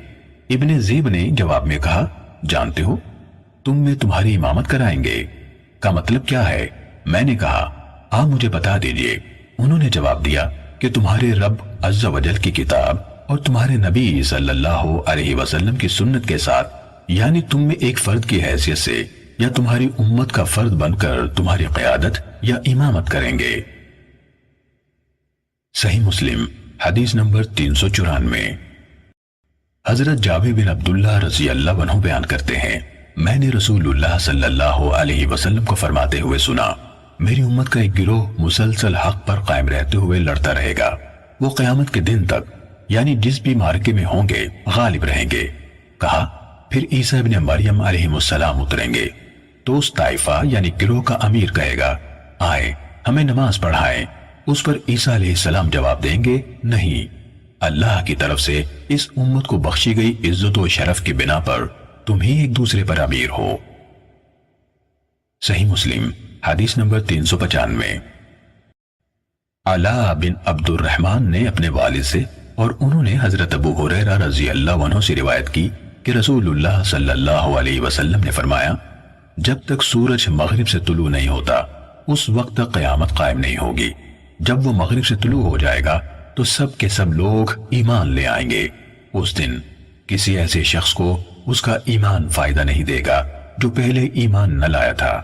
ابن ذئب نے جواب میں کہا، جانتے ہو تم میں تمہاری امامت کرائیں گے کا مطلب کیا ہے؟ میں نے کہا آپ مجھے بتا دیجئے۔ انہوں نے جواب دیا کہ تمہارے رب عز و جل کی کتاب اور تمہارے نبی صلی اللہ علیہ وسلم کی سنت کے ساتھ، یعنی تم میں ایک فرد کی حیثیت سے یا تمہاری امت کا فرد بن کر تمہاری قیادت یا امامت کریں گے۔ صحیح مسلم حدیث نمبر 394۔ حضرت جابر بن عبداللہ رضی اللہ عنہ بیان کرتے ہیں، میں نے رسول اللہ صلی اللہ علیہ وسلم کو فرماتے ہوئے سنا، میری امت کا ایک گروہ مسلسل حق پر قائم رہتے ہوئے لڑتا رہے گا، وہ قیامت کے دن تک یعنی جس بھی مارکے میں ہوں گے غالب رہیں گے۔ کہا پھر عیسیٰ ابن مریم علیہ السلام اتریں گے تو اس طائفہ یعنی گروہ کا امیر کہے گا، آئے ہمیں نماز پڑھائیں۔ اس پر عیسیٰ علیہ السلام جواب دیں گے، نہیں، اللہ کی طرف سے اس امت کو بخشی گئی عزت و شرف کی بنا پر تم ہی ایک دوسرے پر امیر ہو۔ صحیح مسلم حدیث نمبر 395۔ علاء بن عبد الرحمن نے اپنے والد سے اور انہوں نے حضرت ابو ہریرہ رضی اللہ عنہ سے روایت کی کہ رسول اللہ صلی اللہ علیہ وسلم نے فرمایا، جب تک سورج مغرب سے طلوع نہیں ہوتا اس وقت تک قیامت قائم نہیں ہوگی، جب وہ مغرب سے طلوع ہو جائے گا تو سب کے سب لوگ ایمان لے آئیں گے۔ اس دن کسی ایسے شخص کو اس کا ایمان فائدہ نہیں دے گا جو پہلے ایمان نہ لایا تھا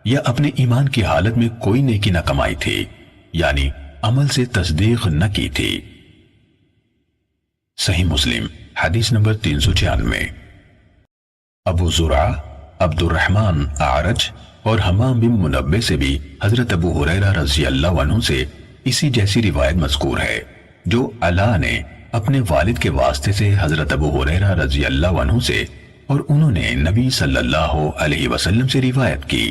یا اپنے ایمان کی حالت میں کوئی نیکی نہ کمائی تھی، یعنی عمل سے تصدیق نہ کی تھی۔ صحیح مسلم حدیث نمبر 396۔ ابو زرع، عبد الرحمن اعرج اور حمام بن منبہ سے بھی حضرت ابو ہریرہ رضی اللہ عنہ سے اسی جیسی روایت مذکور ہے جو علاء نے اپنے والد کے واسطے سے حضرت ابو ہریرہ رضی اللہ عنہ سے اور انہوں نے نبی صلی اللہ علیہ وسلم سے روایت کی۔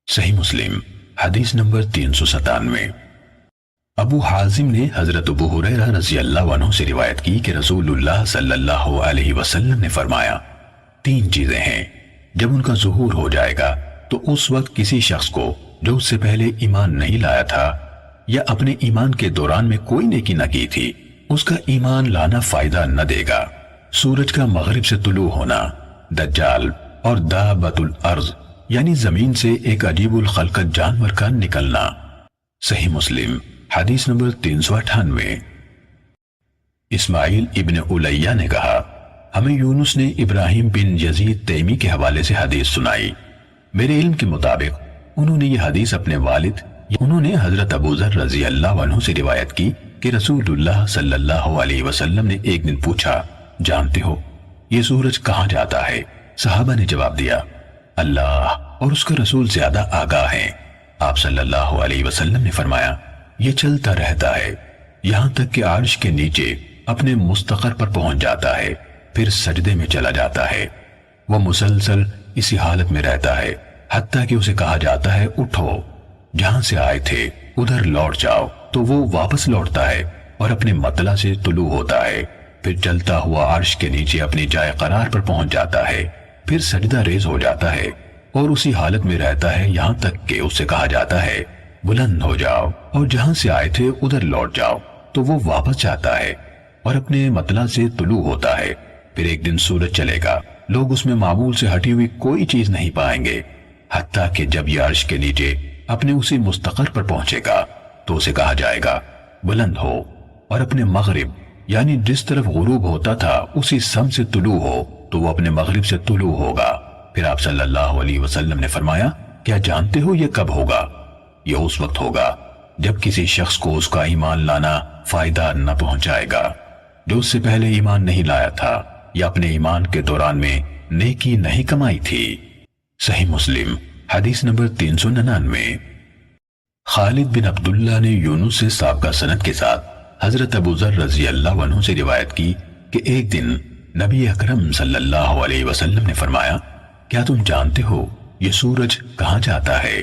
صحیح مسلم حدیث نمبر 397۔ ابو حازم نے حضرت ابو ہریرہ رضی اللہ عنہ سے روایت کی کہ رسول اللہ صلی اللہ علیہ وسلم نے فرمایا، تین چیزیں ہیں، جب ان کا ظہور ہو جائے گا تو اس وقت کسی شخص کو جو اس سے پہلے ایمان نہیں لایا تھا یا اپنے ایمان کے دوران میں کوئی نیکی نہ کی تھی، اس کا ایمان لانا فائدہ نہ دے گا۔ سورج کا مغرب سے طلوع ہونا، دجال اور دابۃ الارض یعنی زمین سے ایک عجیب الخلقت جانور کا نکلنا۔ صحیح مسلم حدیث نمبر 398۔ اسماعیل ابن علیہ نے کہا ہمیں یونس نے ابراہیم بن یزید تیمی کے حوالے سے حدیث سنائی۔ میرے علم کے مطابق انہوں نے یہ حدیث اپنے والد انہوں نے حضرت ابو ذر رضی اللہ عنہ سے روایت کی کہ رسول اللہ صلی اللہ علیہ وسلم نے ایک دن پوچھا جانتے ہو یہ سورج کہاں جاتا ہے؟ صحابہ نے جواب دیا اللہ اور اس کا رسول زیادہ آگاہ ہیں۔ آپ صلی اللہ علیہ وسلم نے فرمایا یہ چلتا رہتا ہے یہاں تک کہ عرش کے نیچے اپنے مستقر پر پہنچ جاتا ہے، پھر سجدے میں چلا جاتا ہے۔ وہ مسلسل اسی حالت میں رہتا ہے حتیٰ کہ اسے کہا جاتا ہے اٹھو، جہاں سے آئے تھے ادھر لوٹ جاؤ، تو وہ واپس لوٹتا ہے اور اپنے مطلع سے طلوع ہوتا ہے، پھر چلتا ہوا عرش کے نیچے اپنی جائے قرار پر پہنچ جاتا ہے، پھر سجدہ ریز ہو جاتا ہے اور اسی حالت میں رہتا ہے یہاں تک کہ اسے کہا جاتا ہے بلند ہو جاؤ اور جہاں سے آئے تھے ادھر لوٹ جاؤ، تو وہ واپس جاتا ہے اور اپنے مطلع سے طلوع ہوتا ہے۔ پھر ایک دن سورج چلے گا، لوگ اس میں معمول سے ہٹی ہوئی کوئی چیز نہیں پائیں گے، حتیٰ کہ جب یہ عرش کے نیچے اپنے اسی مستقر پر پہنچے گا تو اسے کہا جائے گا بلند ہو اور اپنے مغرب یعنی جس طرف غروب ہوتا تھا اسی سم سے طلوع ہو، تو وہ اپنے مغرب سے طلوع ہوگا۔ پھر آپ صلی اللہ علیہ وسلم نے فرمایا کیا جانتے ہو یہ کب ہوگا؟ یہ اس وقت ہوگا جب کسی شخص کو اس کا ایمان لانا فائدہ نہ پہنچائے گا جو اس سے پہلے ایمان نہیں لایا تھا یا اپنے ایمان کے دوران میں نیکی نہیں کمائی تھی۔ صحیح مسلم حدیث نمبر 399۔ خالد بن عبداللہ نے یونس سے سابقہ سند کے ساتھ حضرت ابو ذر رضی اللہ عنہ سے روایت کی کہ ایک دن نبی اکرم صلی اللہ علیہ وسلم نے فرمایا کیا تم جانتے ہو یہ سورج کہاں جاتا ہے؟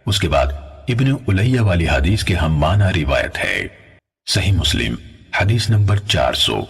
اس کے بعد ابن علیہ والی حدیث کے ہم معنی روایت ہے۔ صحیح مسلم حدیث نمبر 400۔